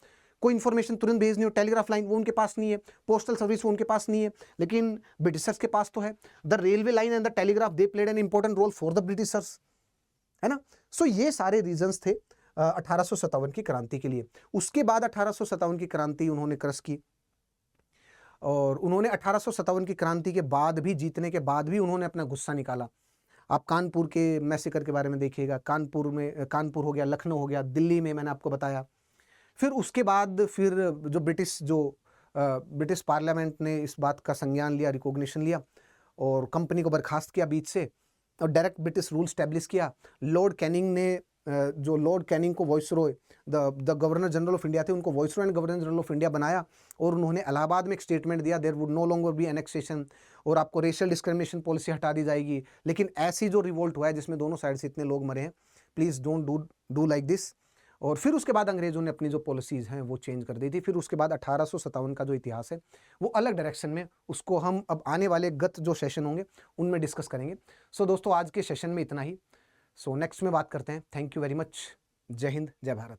कोई इन्फॉर्मेशन तुरंत भेजनी हो, टेलीग्राफ लाइन, वो उनके पास नहीं है। पोस्टल सर्विस वो उनके पास नहीं है, लेकिन ब्रिटिशर्स के पास तो है। The railway line and the telegraph, they played an important role for the Britishers, है ना। सो ये सारे रीजंस थे 1857 की क्रांति के लिए। उसके बाद 1857 की क्रांति उन्होंने क्रश की, और उन्होंने 1857 की क्रांति के बाद भी, जीतने के बाद भी उन्होंने अपना गुस्सा निकाला। आप कानपुर के मैसेकर के बारे में देखिएगा, कानपुर हो गया, लखनऊ हो गया, दिल्ली में मैंने आपको बताया। फिर उसके बाद फिर जो ब्रिटिश पार्लियामेंट ने इस बात का संज्ञान लिया, रिकॉग्निशन लिया, और कंपनी को बर्खास्त किया बीच से, और डायरेक्ट ब्रिटिश रूल स्टैब्लिश किया। लॉर्ड कैनिंग ने, जो लॉर्ड कैनिंग को viceroy, the governor general of India थे, उनको viceroy and governor general of India बनाया, और उन्होंने इलाहाबाद में एक स्टेटमेंट दिया, there would no longer be annexation, और आपको रेशियल डिस्क्रिमिनेशन पॉलिसी हटा दी जाएगी। लेकिन ऐसी जो रिवोल्ट हुआ है जिसमें दोनों साइड से इतने लोग मरे हैं, please don't do like this. और फिर उसके बाद अंग्रेजों ने अपनी जो पॉलिसीज़ हैं वो चेंज कर दी थी। फिर उसके बाद 1857 का जो इतिहास है वो अलग डायरेक्शन में, उसको हम अब आने वाले गत जो सेशन होंगे उनमें डिस्कस करेंगे। सो दोस्तों, आज के सेशन में इतना ही। सो नेक्स्ट में बात करते हैं। Thank you very much. जय हिंद, जय भारत।